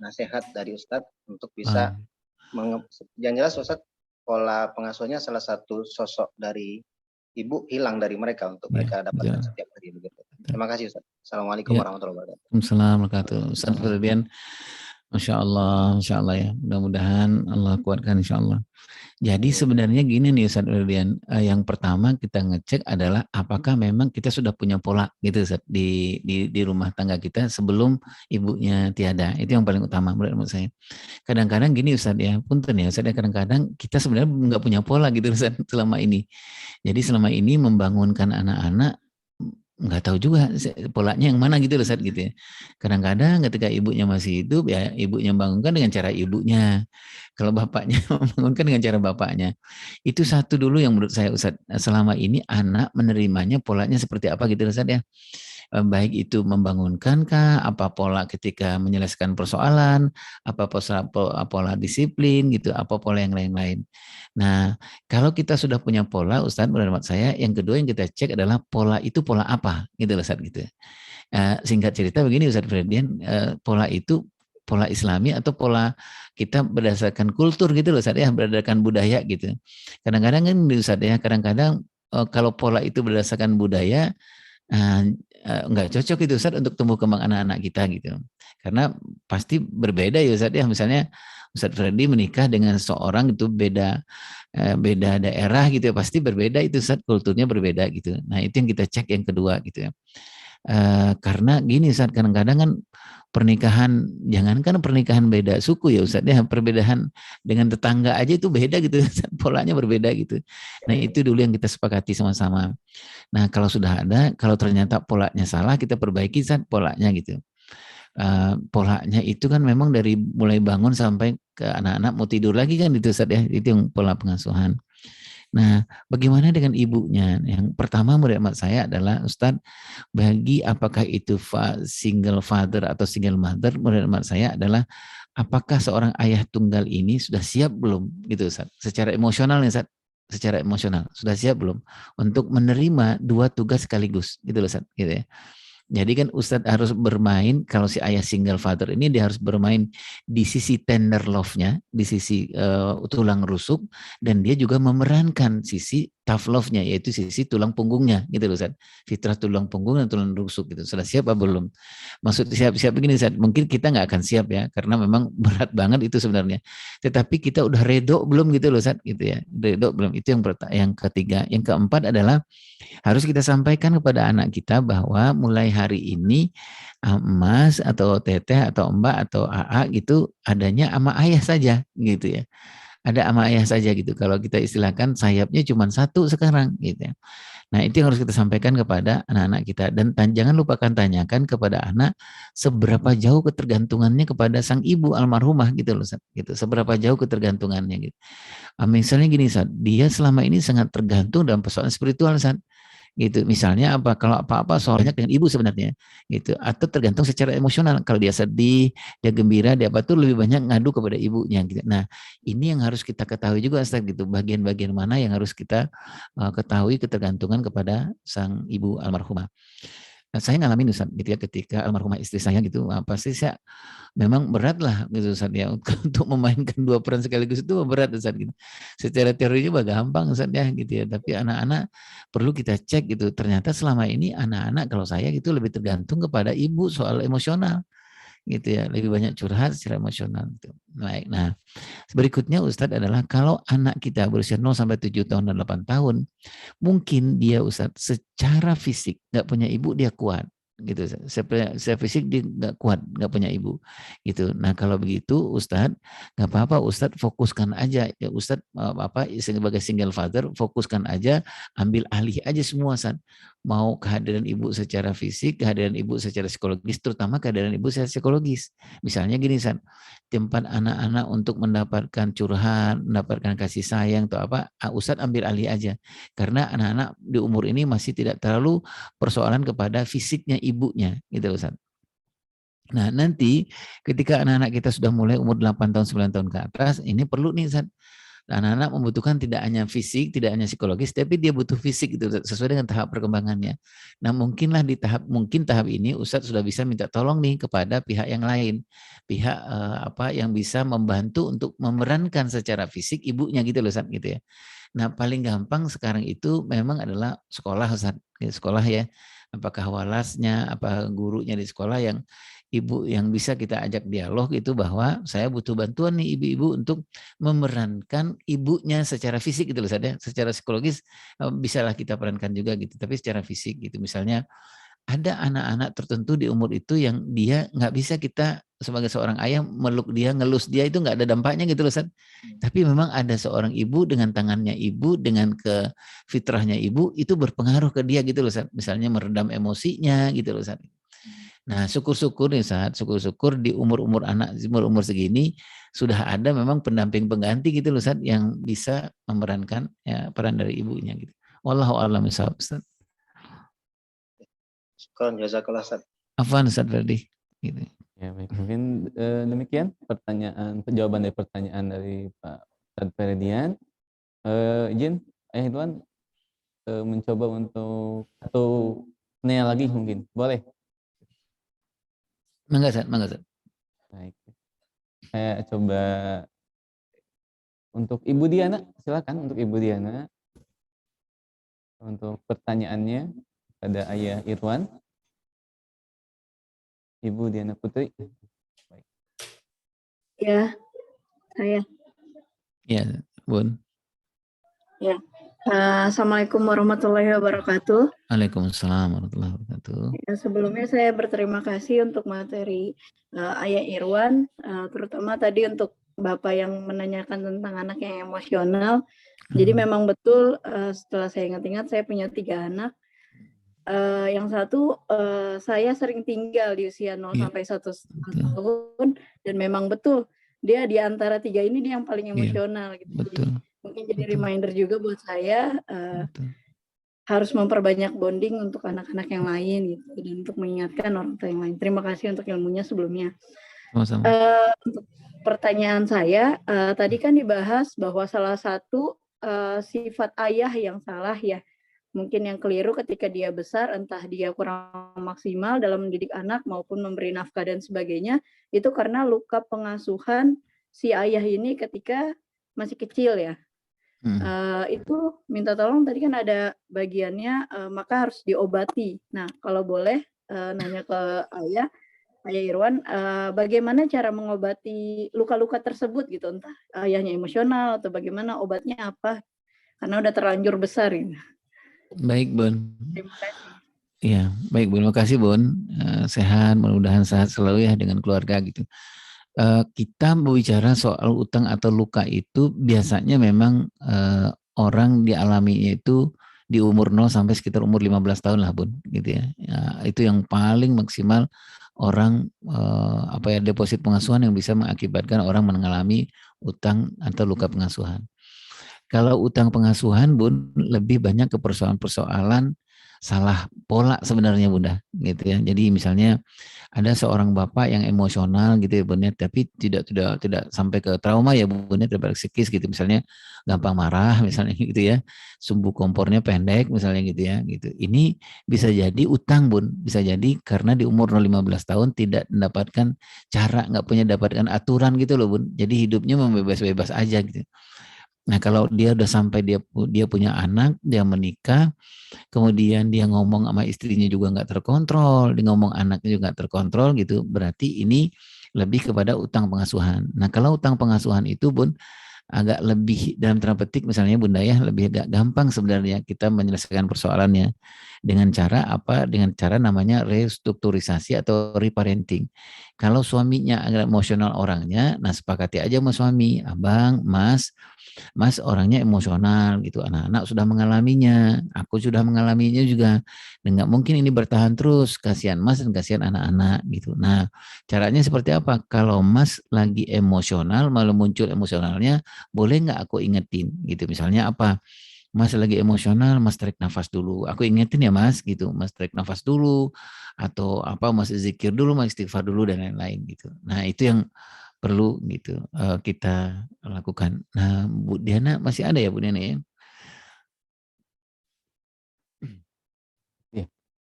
nasihat dari Ustadz untuk bisa yang jelas Ustadz, pola pengasuhnya salah satu sosok dari ibu hilang dari mereka untuk mereka dapatkan setiap hari begitu. Terima kasih Ustadz. Assalamualaikum warahmatullahi wabarakatuh. Waalaikumsalam warahmatullahi wabarakatuh. Ustaz Ferdian, Masya Allah ya. Mudah-mudahan Allah kuatkan insya Allah. Jadi sebenarnya gini nih Ustaz Ferdian, yang pertama kita ngecek adalah apakah memang kita sudah punya pola gitu Ustaz, di rumah tangga kita sebelum ibunya tiada. Itu yang paling utama menurut saya. Kadang-kadang gini Ustaz ya, punten ya Ustaz ya, kadang-kadang kita sebenarnya nggak punya pola gitu Ustaz selama ini. Jadi selama ini membangunkan anak-anak nggak tahu juga polanya yang mana gitu loh Ustaz gitu ya. Kadang-kadang ketika ibunya masih hidup ya ibunya bangunkan dengan cara ibunya. Kalau bapaknya membangunkan dengan cara bapaknya. Itu satu dulu yang menurut saya Ustaz, selama ini anak menerimanya polanya seperti apa gitu Ustaz ya. Baik itu membangunkankah, apa pola ketika menyelesaikan persoalan, apa pola disiplin gitu, apa pola yang lain-lain. Nah, kalau kita sudah punya pola, Ustadz, menurut saya, yang kedua yang kita cek adalah pola itu pola apa, gitu loh, Ustadz, gitu. Singkat cerita begini, Ustadz Ferdian, pola itu pola Islami atau pola kita berdasarkan kultur gitu loh, Ustadz ya, berdasarkan budaya gitu. Kadang-kadang kan, Ustadz ya, kadang-kadang kalau pola itu berdasarkan budaya, nggak cocok itu Ustadz untuk tumbuh kembang anak-anak kita gitu. Karena pasti berbeda ya Ustadz ya. Misalnya Ustadz Freddy menikah dengan seorang itu beda daerah gitu ya. Pasti berbeda itu Ustadz, kulturnya berbeda gitu. Nah itu yang kita cek yang kedua gitu ya. Karena gini Ustadz, kadang-kadang kan pernikahan, jangankan pernikahan beda suku ya Ustadz ya, perbedaan dengan tetangga aja itu beda gitu, polanya berbeda gitu. Nah itu dulu yang kita sepakati sama-sama. Nah kalau sudah ada, kalau ternyata polanya salah, kita perbaiki Ustadz polanya gitu. Polanya itu kan memang dari mulai bangun sampai ke anak-anak mau tidur lagi kan itu Ustadz ya, itu yang pola pengasuhan. Nah, bagaimana dengan ibunya? Yang pertama menurut hemat saya adalah Ustadz, bagi apakah itu single father atau single mother, menurut hemat saya adalah apakah seorang ayah tunggal ini sudah siap belum gitu Ustadz? Secara emosional ya Ustadz, secara emosional sudah siap belum untuk menerima dua tugas sekaligus gitu loh Ustadz, gitu ya. Jadi kan Ustadz harus bermain, kalau si ayah single father ini dia harus bermain di sisi tender love-nya, di sisi tulang rusuk, dan dia juga memerankan sisi tough love-nya, yaitu sisi tulang punggungnya gitu loh Ustadz. Fitrah tulang punggung dan tulang rusuk gitu. Sudah siap apa belum? Maksud siap-siap begini Ustadz, mungkin kita nggak akan siap ya, karena memang berat banget itu sebenarnya. Tetapi kita udah redo belum gitu loh Ustadz, gitu ya. Redo belum, itu yang ketiga. Yang keempat adalah harus kita sampaikan kepada anak kita bahwa mulai hari ini Mas atau Teteh atau Mbak atau AA gitu adanya ama ayah saja gitu ya. Ada ama ayah saja gitu. Kalau kita istilahkan sayapnya cuma satu sekarang gitu ya. Nah itu yang harus kita sampaikan kepada anak-anak kita. Dan jangan lupakan tanyakan kepada anak seberapa jauh ketergantungannya kepada sang ibu almarhumah gitu loh. Gitu. Seberapa jauh ketergantungannya gitu. Misalnya gini Sat, dia selama ini sangat tergantung dalam persoalan spiritual Sat. Gitu. Misalnya apa, kalau apa-apa soalnya dengan ibu sebenarnya gitu, atau tergantung secara emosional, kalau dia sedih, dia gembira, dia apa tuh lebih banyak ngadu kepada ibunya gitu. Nah ini yang harus kita ketahui juga Ustaz gitu, bagian-bagian mana yang harus kita ketahui ketergantungan kepada sang ibu almarhumah. Saya ngalamin Ustaz gitu ya, ketika almarhumah istri saya gitu, pasti saya memang berat lah gitu Ustaz ya, untuk memainkan dua peran sekaligus itu berat Ustaz gitu. Secara teorinya mah gampang Ustaz ya gitu ya, tapi anak-anak perlu kita cek gitu. Ternyata selama ini anak-anak kalau saya gitu lebih tergantung kepada ibu soal emosional gitu ya, lebih banyak curhat secara emosional gitu. Baik. Nah, berikutnya Ustadz adalah kalau anak kita berusia 0 sampai 7 tahun dan 8 tahun, mungkin dia Ustadz secara fisik nggak punya ibu dia kuat gitu. Secara fisik dia nggak kuat, nggak punya ibu gitu. Nah kalau begitu Ustadz nggak apa-apa, Ustadz fokuskan aja ya Ustadz sebagai single father, fokuskan aja, ambil alih aja semua Ustadz. mau kehadiran ibu secara fisik, kehadiran ibu secara psikologis, terutama kehadiran ibu secara psikologis. Misalnya gini, San, tempat anak-anak untuk mendapatkan curhat, mendapatkan kasih sayang atau apa, Ustadz ambil alih aja. Karena anak-anak di umur ini masih tidak terlalu persoalan kepada fisiknya ibunya, gitu Ustadz. Nah, nanti ketika anak-anak kita sudah mulai umur 8 tahun, 9 tahun ke atas, ini perlu nih, Ustadz. Anak-anak membutuhkan tidak hanya fisik, tidak hanya psikologis, tapi dia butuh fisik itu sesuai dengan tahap perkembangannya. Nah, mungkin tahap ini Ustadz sudah bisa minta tolong nih kepada pihak yang lain, pihak yang bisa membantu untuk memerankan secara fisik ibunya gitu loh, Ustadz, gitu ya. Nah, paling gampang sekarang itu memang adalah sekolah, Ustadz. Sekolah ya, apakah walasnya, apa gurunya di sekolah yang ibu yang bisa kita ajak dialog itu bahwa saya butuh bantuan nih ibu-ibu untuk memerankan ibunya secara fisik gitu loh, ya. Secara psikologis bisalah kita perankan juga gitu, tapi secara fisik gitu. Misalnya ada anak-anak tertentu di umur itu yang dia nggak bisa kita sebagai seorang ayah meluk dia, ngelus dia, itu nggak ada dampaknya gitu loh, San. Tapi memang ada seorang ibu dengan tangannya ibu, dengan ke fitrahnya ibu, itu berpengaruh ke dia gitu loh, San. Misalnya meredam emosinya gitu loh, San. Nah, syukur-syukur nih saat syukur-syukur di umur-umur anak, umur-umur segini sudah ada memang pendamping pengganti gitu loh, Ustaz, yang bisa memerankan ya, peran dari ibunya gitu. Wallahu a'lam bishawab, Ustaz. Syukran, jazakallah, Ustaz. Afwan, Ustaz Ferdi. Gitu. Ya, baik. Mungkin demikian jawaban dari pertanyaan dari Pak Ustaz Ferdian. Izin, Ayah Ridwan mencoba untuk atau nanya lagi mungkin, boleh? Mangga, Ustaz. Baik. Saya coba untuk Ibu Diana, silakan untuk Ibu Diana untuk pertanyaannya pada Ayah Irwan. Ibu Diana Putri. Baik. Ya, saya. Ya, Bun. Ya. Assalamualaikum warahmatullahi wabarakatuh. Waalaikumsalam warahmatullahi wabarakatuh. Ya, sebelumnya saya berterima kasih untuk materi Ayah Irwan, terutama tadi untuk Bapak yang menanyakan tentang anak yang emosional. Jadi memang betul setelah saya ingat-ingat saya punya 3 anak. Yang satu saya sering tinggal di usia 0 sampai 1 tahun, dan memang betul dia di antara 3 ini dia yang paling emosional gitu. Betul. Mungkin jadi reminder juga buat saya harus memperbanyak bonding untuk anak-anak yang lain gitu, dan untuk mengingatkan orang tua yang lain. Terima kasih untuk ilmunya sebelumnya. Sama-sama. Untuk pertanyaan saya tadi kan dibahas bahwa salah satu sifat ayah yang salah ya, mungkin yang keliru ketika dia besar, entah dia kurang maksimal dalam mendidik anak maupun memberi nafkah dan sebagainya, itu karena luka pengasuhan si ayah ini ketika masih kecil ya. Itu minta tolong tadi kan ada bagiannya maka harus diobati. Nah, kalau boleh nanya ke Ayah Irwan, bagaimana cara mengobati luka-luka tersebut gitu, entah ayahnya emosional atau bagaimana, obatnya apa? Karena udah terlanjur besar ini. Baik, Bun. Terima kasih. Iya, baik, Bun. Terima kasih, Bun. Sehat, mudah-mudahan sehat selalu ya dengan keluarga gitu. Kita berbicara soal utang atau luka itu biasanya memang orang dialaminya itu di umur 0 sampai sekitar umur 15 tahun lah, Bun, gitu ya. Itu yang paling maksimal orang deposit pengasuhan yang bisa mengakibatkan orang mengalami utang atau luka pengasuhan. Kalau utang pengasuhan, Bun, lebih banyak ke persoalan-persoalan salah pola sebenarnya, Bunda, gitu ya. Jadi misalnya ada seorang bapak yang emosional gitu ya, Bunda, tapi tidak sampai ke trauma ya, Bunda, tidak psikis gitu, misalnya gampang marah misalnya gitu ya, sumbu kompornya pendek misalnya gitu ya, gitu. Ini bisa jadi utang, Bun, bisa jadi karena di umur 15 tahun tidak mendapatkan cara, nggak punya dapatkan aturan gitu loh, Bun. Jadi hidupnya membebas-bebas aja gitu. Nah, kalau dia udah sampai dia punya anak, dia menikah, kemudian dia ngomong sama istrinya juga nggak terkontrol, dia ngomong anaknya juga nggak terkontrol gitu, berarti ini lebih kepada utang pengasuhan. Nah, kalau utang pengasuhan itu, Bun, agak lebih dalam tanda petik misalnya, Bunda ya, lebih agak gampang sebenarnya kita menyelesaikan persoalannya dengan cara apa? Dengan cara namanya restrukturisasi atau reparenting. Kalau suaminya agak emosional orangnya, nah sepakati aja sama suami, Abang, Mas, Mas orangnya emosional gitu, anak-anak sudah mengalaminya, aku sudah mengalaminya juga, dan nggak mungkin ini bertahan terus, kasihan Mas dan kasihan anak-anak gitu. Nah, caranya seperti apa? Kalau Mas lagi emosional, malah muncul emosionalnya, boleh nggak aku ingetin gitu, misalnya apa? Mas lagi emosional, Mas tarik nafas dulu. Aku ingetin ya Mas gitu, Mas tarik nafas dulu atau apa Mas zikir dulu, Mas istighfar dulu dan lain-lain gitu. Nah, itu yang perlu gitu kita lakukan. Nah, Bu Diana masih ada ya Bu Diana ya? Iya,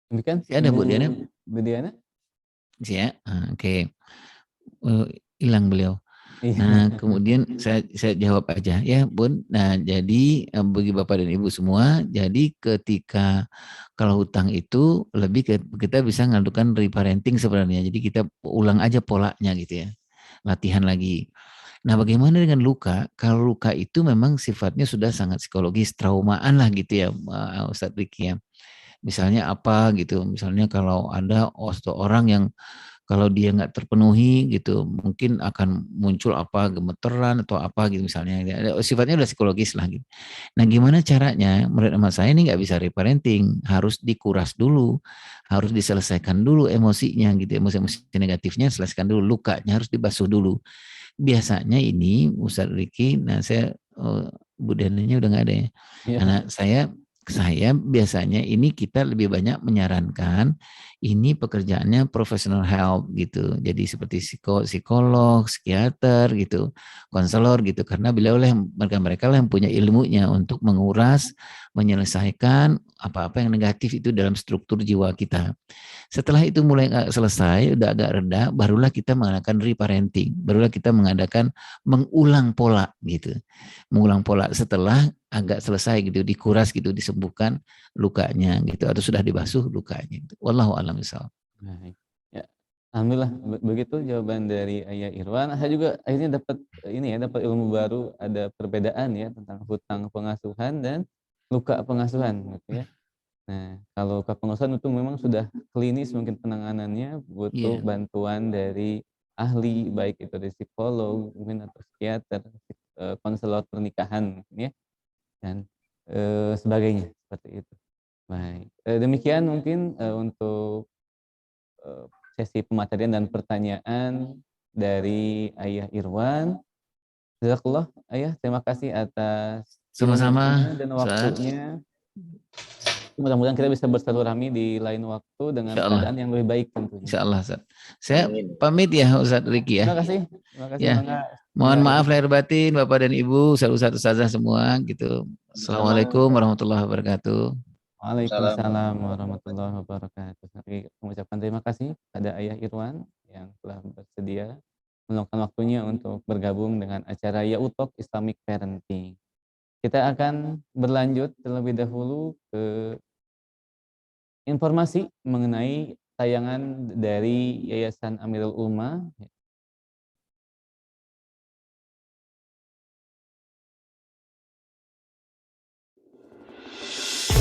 demikian Masih ada Ibu Bu Diana? Budiana? Masih ya? Oke. Hilang beliau. Iya. Nah, kemudian saya jawab aja ya, Bun. Nah, jadi bagi Bapak dan Ibu semua, jadi ketika kalau hutang itu lebih kita bisa ngadukan reparenting sebenarnya. Jadi kita ulang aja polanya gitu ya. Latihan lagi. Nah, bagaimana dengan luka? Kalau luka itu memang sifatnya sudah sangat psikologis, traumaan lah gitu ya, Ustadz Riki ya. Misalnya apa gitu, misalnya kalau ada orang yang kalau dia nggak terpenuhi gitu, mungkin akan muncul apa gemeteran atau apa gitu misalnya. Sifatnya udah psikologis lah gitu. Nah, gimana caranya? Menurut emak saya ini nggak bisa reparenting, harus dikuras dulu, harus diselesaikan dulu emosinya gitu, emosi-emosi negatifnya selesaikan dulu, lukanya harus dibasuh dulu. Biasanya ini Ustadz Riki, nah saya Bu Denenya udah nggak ada ya. Iya. Anak saya biasanya ini kita lebih banyak menyarankan ini pekerjaannya professional help gitu. Jadi seperti psikolog, psikiater gitu, konselor gitu. Karena beliau lah mereka lah yang punya ilmunya untuk menguras, menyelesaikan apa-apa yang negatif itu dalam struktur jiwa kita. Setelah itu mulai selesai, udah agak reda, barulah kita mengadakan reparenting, barulah kita mengadakan mengulang pola gitu. Mengulang pola setelah agak selesai gitu, dikuras gitu, disembuhkan lukanya gitu, atau sudah dibasuh lukanya gitu. Wallahu a'lam bishawab. Baik. Ya, alhamdulillah begitu jawaban dari Ayah Irwan. Saya juga akhirnya dapat ini ya, dapat ilmu baru, ada perbedaan ya tentang hutang pengasuhan dan luka pengasuhan gitu ya. Nah, kalau luka pengasuhan itu memang sudah klinis mungkin penanganannya butuh Iya, bantuan dari ahli baik itu dari psikolog mungkin atau psikiater, konselor pernikahan mungkin ya dan sebagainya seperti itu. Baik, demikian mungkin untuk sesi pematerian dan pertanyaan dari Ayah Irwan. Jazakallah Ayah, terima kasih atas ilmunya sama-sama dan Ustaz. waktunya. Mudah-mudahan kita bisa bersilaturahmi di lain waktu dengan Insya Allah, keadaan yang lebih baik tentunya. insya Allah Ustaz. Saya Amin. pamit ya Ustaz Riki ya. Terima kasih Ya, Mangga. mohon maaf lahir batin Bapak dan Ibu, Ustaz Ustazah semua gitu. Sama-sama. Assalamualaikum warahmatullahi wabarakatuh. Salam. Waalaikumsalam warahmatullahi wabarakatuh. Saya mengucapkan terima kasih pada Ayah Irwan yang telah bersedia meluangkan waktunya untuk bergabung dengan acara Yautalk Islamic Parenting. Kita akan berlanjut terlebih dahulu ke informasi mengenai tayangan dari Yayasan Amirul Ummah.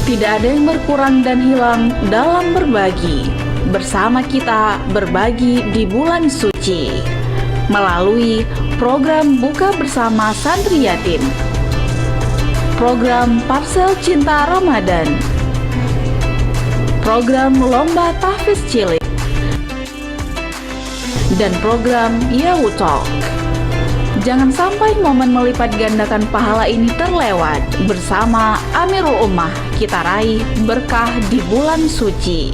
Tidak ada yang berkurang dan hilang dalam berbagi. Bersama kita berbagi di bulan suci melalui program Buka Bersama Santri Yatim, program Parsel Cinta Ramadan, program Lomba Tahfiz Cilik, dan program Yautalk. Jangan sampai momen melipat gandakan pahala ini terlewat. Bersama Amirul Ummah, kita raih berkah di bulan suci.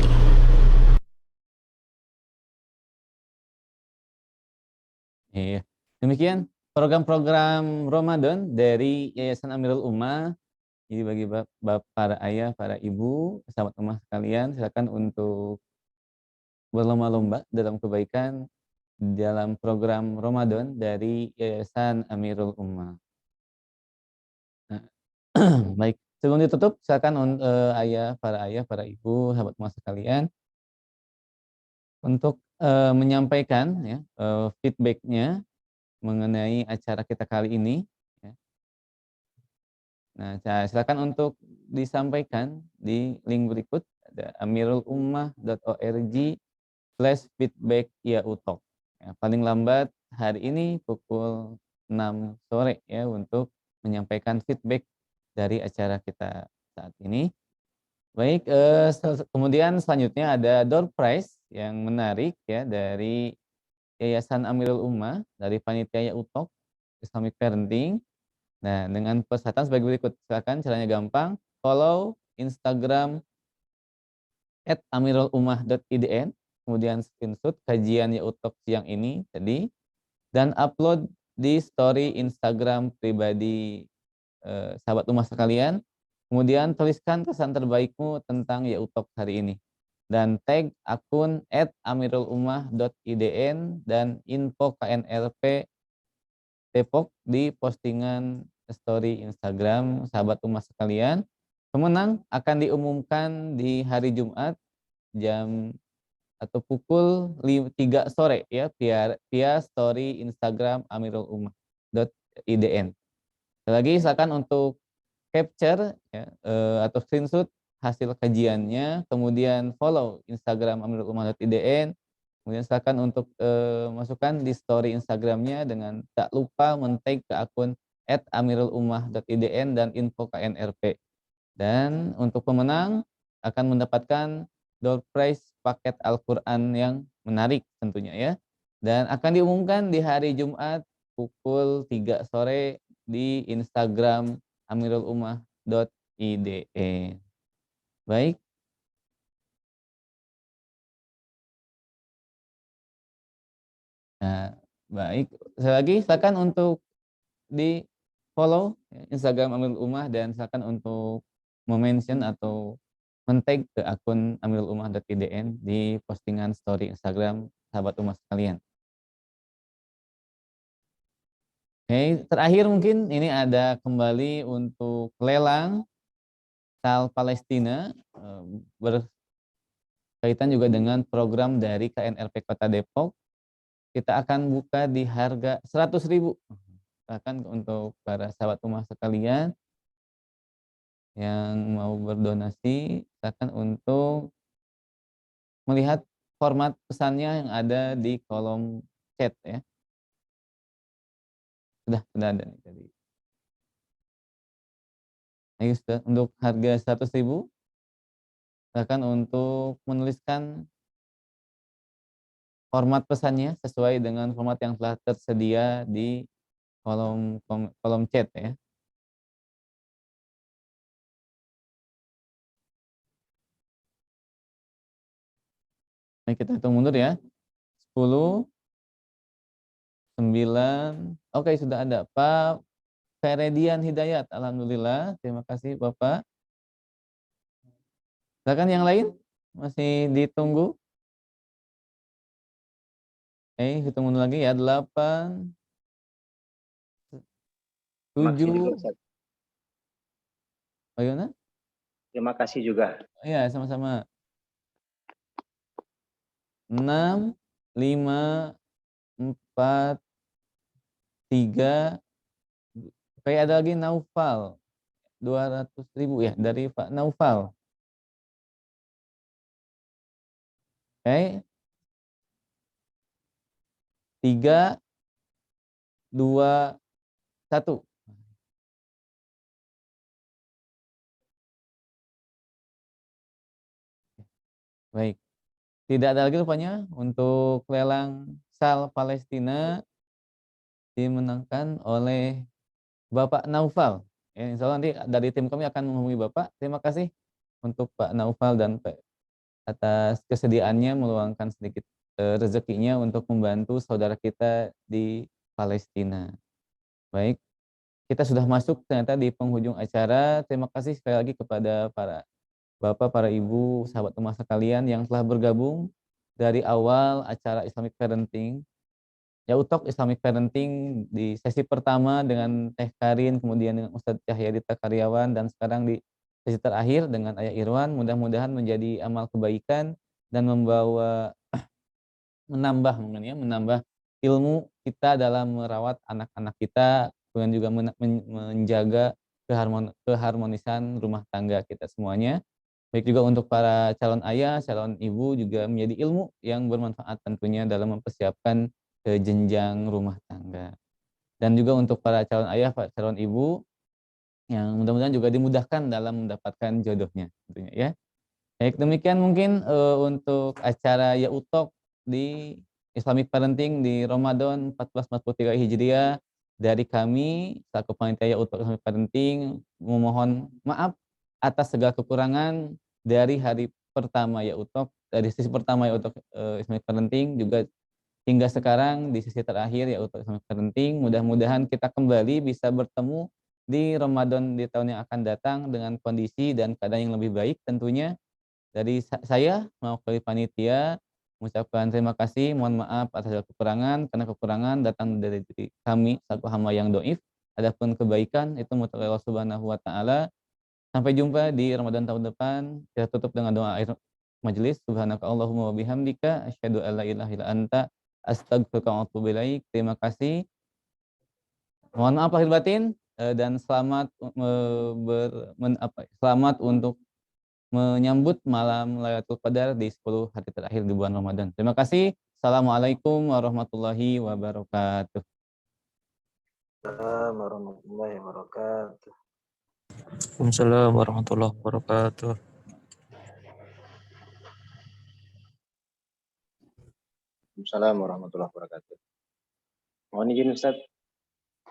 Iya. Demikian program-program Ramadan dari Yayasan Amirul Ummah. Jadi bagi para ayah, para ibu, sahabat ummah sekalian, silakan untuk berlomba-lomba dalam kebaikan dalam program Ramadan dari Yayasan Amirul Ummah. Nah, baik, sebelum ditutup, silakan para ayah, para ibu, sahabat ummah sekalian untuk menyampaikan ya feedbacknya mengenai acara kita kali ini. Ya. Nah, silakan untuk disampaikan di link berikut ada amirulummah.org/feedback Yautalk. Ya, paling lambat hari ini pukul 6 sore ya untuk menyampaikan feedback dari acara kita saat ini. Baik, kemudian selanjutnya ada door prize yang menarik ya dari Yayasan Amirul Ummah dari Panitia UTOK Islamic Parenting. Nah, dengan persyaratan sebagai berikut. Silakan, caranya gampang. Follow Instagram @amirulummah.idn, kemudian screenshot kajian UTOK siang ini tadi, dan upload di story Instagram pribadi sahabat ummah sekalian. Kemudian tuliskan kesan terbaikmu tentang UTOK hari ini. Dan tag akun @amirulummah.idn dan info KNRP Depok di postingan story Instagram sahabat ummah sekalian. Pemenang akan diumumkan di hari Jumat jam atau pukul 3 sore ya via story Instagram amirulummah.idn. Lagi silakan untuk capture ya, atau screenshot hasil kajiannya, kemudian follow Instagram amirulummah.idn. Kemudian silakan untuk masukkan di story Instagramnya dengan tak lupa men-tag ke akun @amirulummah.idn dan info KNRP. Dan untuk pemenang akan mendapatkan door prize paket Al-Quran yang menarik tentunya ya. Dan akan diumumkan di hari Jumat pukul 3 sore di Instagram amirulummah.idn. Baik. Nah, baik. Sekali lagi silakan untuk di follow Instagram Amirul Ummah dan silakan untuk mention atau men-tag ke akun amirulummah.idn di postingan story Instagram sahabat ummah sekalian. Oke, terakhir mungkin ini ada kembali untuk lelang Sal Palestina berkaitan juga dengan program dari KNRP Kota Depok. Kita akan buka di harga 100.000. Bahkan untuk para sahabat ummah sekalian yang mau berdonasi, silakan untuk melihat format pesannya yang ada di kolom chat ya. Sudah ada nih tadi. Ayo sudah untuk harga 100.000. Silakan untuk menuliskan format pesannya sesuai dengan format yang telah tersedia di kolom chat ya. Nah, kita hitung mundur ya. 10, 9, oke sudah ada. Pak Feredian Hidayat, alhamdulillah. Terima kasih Bapak. Silakan yang lain, masih ditunggu. Hitung mundur lagi ya. 8, 7. Bagaimana? Terima kasih juga. Iya, sama-sama. 6, 5, 4, 3. Kayak ada lagi Naufal. 200.000 ya dari Pak Naufal. Oke. 3, 2, 1. Baik. Tidak ada lagi rupanya untuk lelang Sal Palestina dimenangkan oleh Bapak Naufal. Ya, insya Allah nanti dari tim kami akan menghubungi Bapak. Terima kasih untuk Pak Naufal dan atas kesediaannya meluangkan sedikit rezekinya untuk membantu saudara kita di Palestina. Baik, kita sudah masuk ternyata di penghujung acara. Terima kasih sekali lagi kepada para Bapak, para Ibu, sahabat ummah sekalian yang telah bergabung dari awal acara Islamic Parenting. UTOK Islamic Parenting di sesi pertama dengan Teh Karin, kemudian dengan Ustadz Cahyadita Karyawan, dan sekarang di sesi terakhir dengan Ayah Irwan. Mudah-mudahan menjadi amal kebaikan dan membawa menambah ilmu kita dalam merawat anak-anak kita, dan juga menjaga keharmonisan rumah tangga kita semuanya. Baik juga untuk para calon ayah, calon ibu juga menjadi ilmu yang bermanfaat tentunya dalam mempersiapkan ke jenjang rumah tangga. Dan juga untuk para calon ayah, calon ibu, yang mudah-mudahan juga dimudahkan dalam mendapatkan jodohnya tentunya ya. Baik, demikian mungkin untuk acara Ya Utok di Islamic Parenting di Ramadan 1443 Hijriah dari kami selaku panitia Ya Utok Islamic Parenting memohon maaf atas segala kekurangan dari hari pertama Ya Utok, dari sisi pertama Ya Utok Islamic Parenting juga hingga sekarang di sisi terakhir Ya Utok Islamic Parenting. Mudah-mudahan kita kembali bisa bertemu di Ramadan di tahun yang akan datang dengan kondisi dan keadaan yang lebih baik tentunya. Dari saya mewakili panitia mengucapkan terima kasih, mohon maaf atas segala kekurangan, karena kekurangan datang dari diri kami selaku hamba yang doif. Adapun kebaikan itu mutlak Allah Subhanahu wa taala. Sampai jumpa di Ramadan tahun depan. Kita tutup dengan doa akhir majelis. Subhanaka Allahumma wa bihamdika asyhadu an la ilaha illa anta astaghfiruka wa atubu ilaik. Terima kasih. Mohon maaf lahir batin dan selamat selamat untuk menyambut malam Lailatul Qadar di 10 hari terakhir di bulan Ramadan. Terima kasih. Assalamualaikum warahmatullahi wabarakatuh. Assalamualaikum warahmatullahi wabarakatuh. Waalaikumsalam warahmatullahi wabarakatuh. Assalamualaikum warahmatullahi wabarakatuh. Mohon izin Ustaz.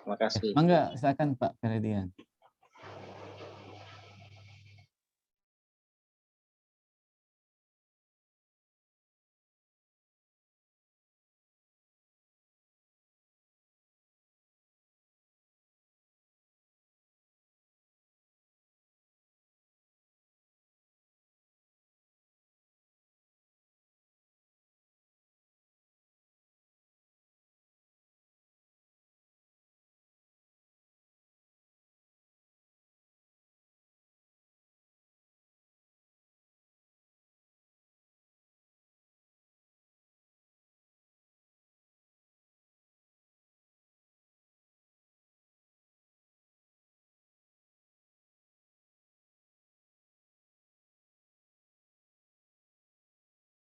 Terima kasih. Mangga, silakan Pak Ferdian.